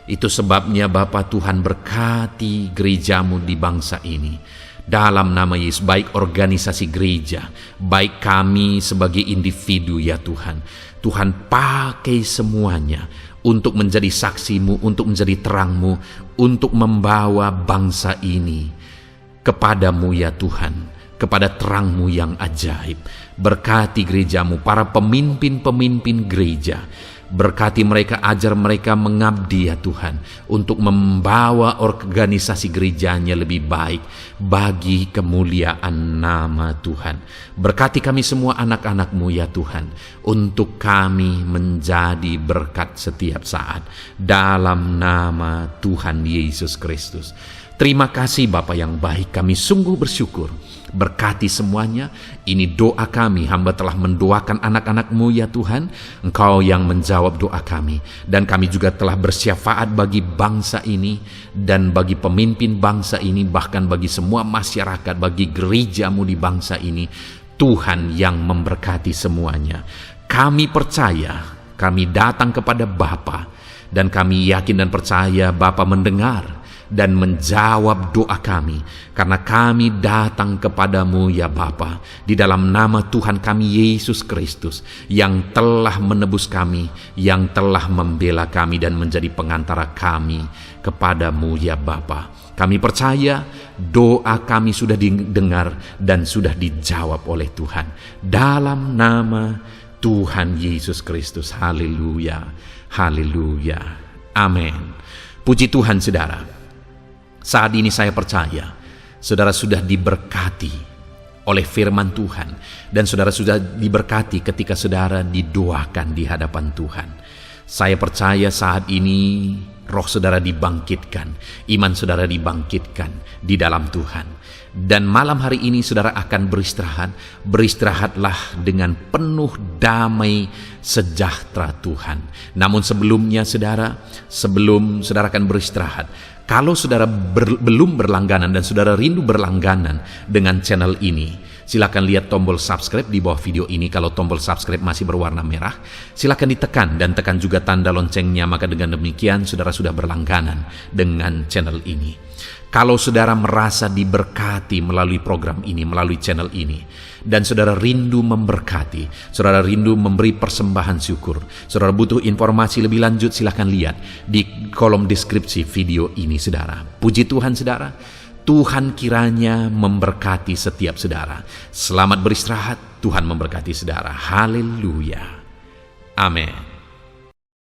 Itu sebabnya Bapa Tuhan berkati gerejamu di bangsa ini. Dalam nama Yesus, baik organisasi gereja, baik kami sebagai individu ya Tuhan. Tuhan pakai semuanya untuk menjadi saksimu, untuk menjadi terangmu, untuk membawa bangsa ini kepadamu ya Tuhan, kepada terangmu yang ajaib. Berkati gerejamu, para pemimpin-pemimpin gereja. Berkati mereka, ajar mereka mengabdi ya Tuhan, untuk membawa organisasi gerejanya lebih baik bagi kemuliaan nama Tuhan. Berkati kami semua anak-anak-Mu ya Tuhan, untuk kami menjadi berkat setiap saat dalam nama Tuhan Yesus Kristus. Terima kasih Bapa yang baik, kami sungguh bersyukur. Berkati semuanya. Ini doa kami, hamba telah mendoakan anak-anak-Mu ya Tuhan. Engkau yang menjawab doa kami. Dan kami juga telah bersyafaat bagi bangsa ini dan bagi pemimpin bangsa ini, bahkan bagi semua masyarakat, bagi gereja-Mu di bangsa ini. Tuhan yang memberkati semuanya. Kami percaya, kami datang kepada Bapa, dan kami yakin dan percaya Bapa mendengar dan menjawab doa kami, karena kami datang kepadamu ya Bapa, di dalam nama Tuhan kami Yesus Kristus, yang telah menebus kami, yang telah membela kami dan menjadi pengantara kami kepadamu ya Bapa. Kami percaya doa kami sudah didengar dan sudah dijawab oleh Tuhan. Dalam nama Tuhan Yesus Kristus. Haleluya. Haleluya. Amin. Puji Tuhan saudara. Saat ini saya percaya saudara sudah diberkati oleh firman Tuhan, dan saudara sudah diberkati ketika saudara didoakan di hadapan Tuhan. Saya percaya saat ini roh saudara dibangkitkan, iman saudara dibangkitkan di dalam Tuhan. Dan malam hari ini saudara akan beristirahat. Beristirahatlah dengan penuh damai sejahtera Tuhan. Namun sebelumnya saudara, sebelum saudara akan beristirahat, kalau saudara belum berlangganan dan saudara rindu berlangganan dengan channel ini, silakan lihat tombol subscribe di bawah video ini. Kalau tombol subscribe masih berwarna merah, silakan ditekan dan tekan juga tanda loncengnya, maka dengan demikian saudara sudah berlangganan dengan channel ini. Kalau saudara merasa diberkati melalui program ini, melalui channel ini, dan saudara rindu memberkati, saudara rindu memberi persembahan syukur, saudara butuh informasi lebih lanjut, silakan lihat di kolom deskripsi video ini saudara. Puji Tuhan saudara, Tuhan kiranya memberkati setiap saudara. Selamat beristirahat, Tuhan memberkati saudara. Haleluya. Amin.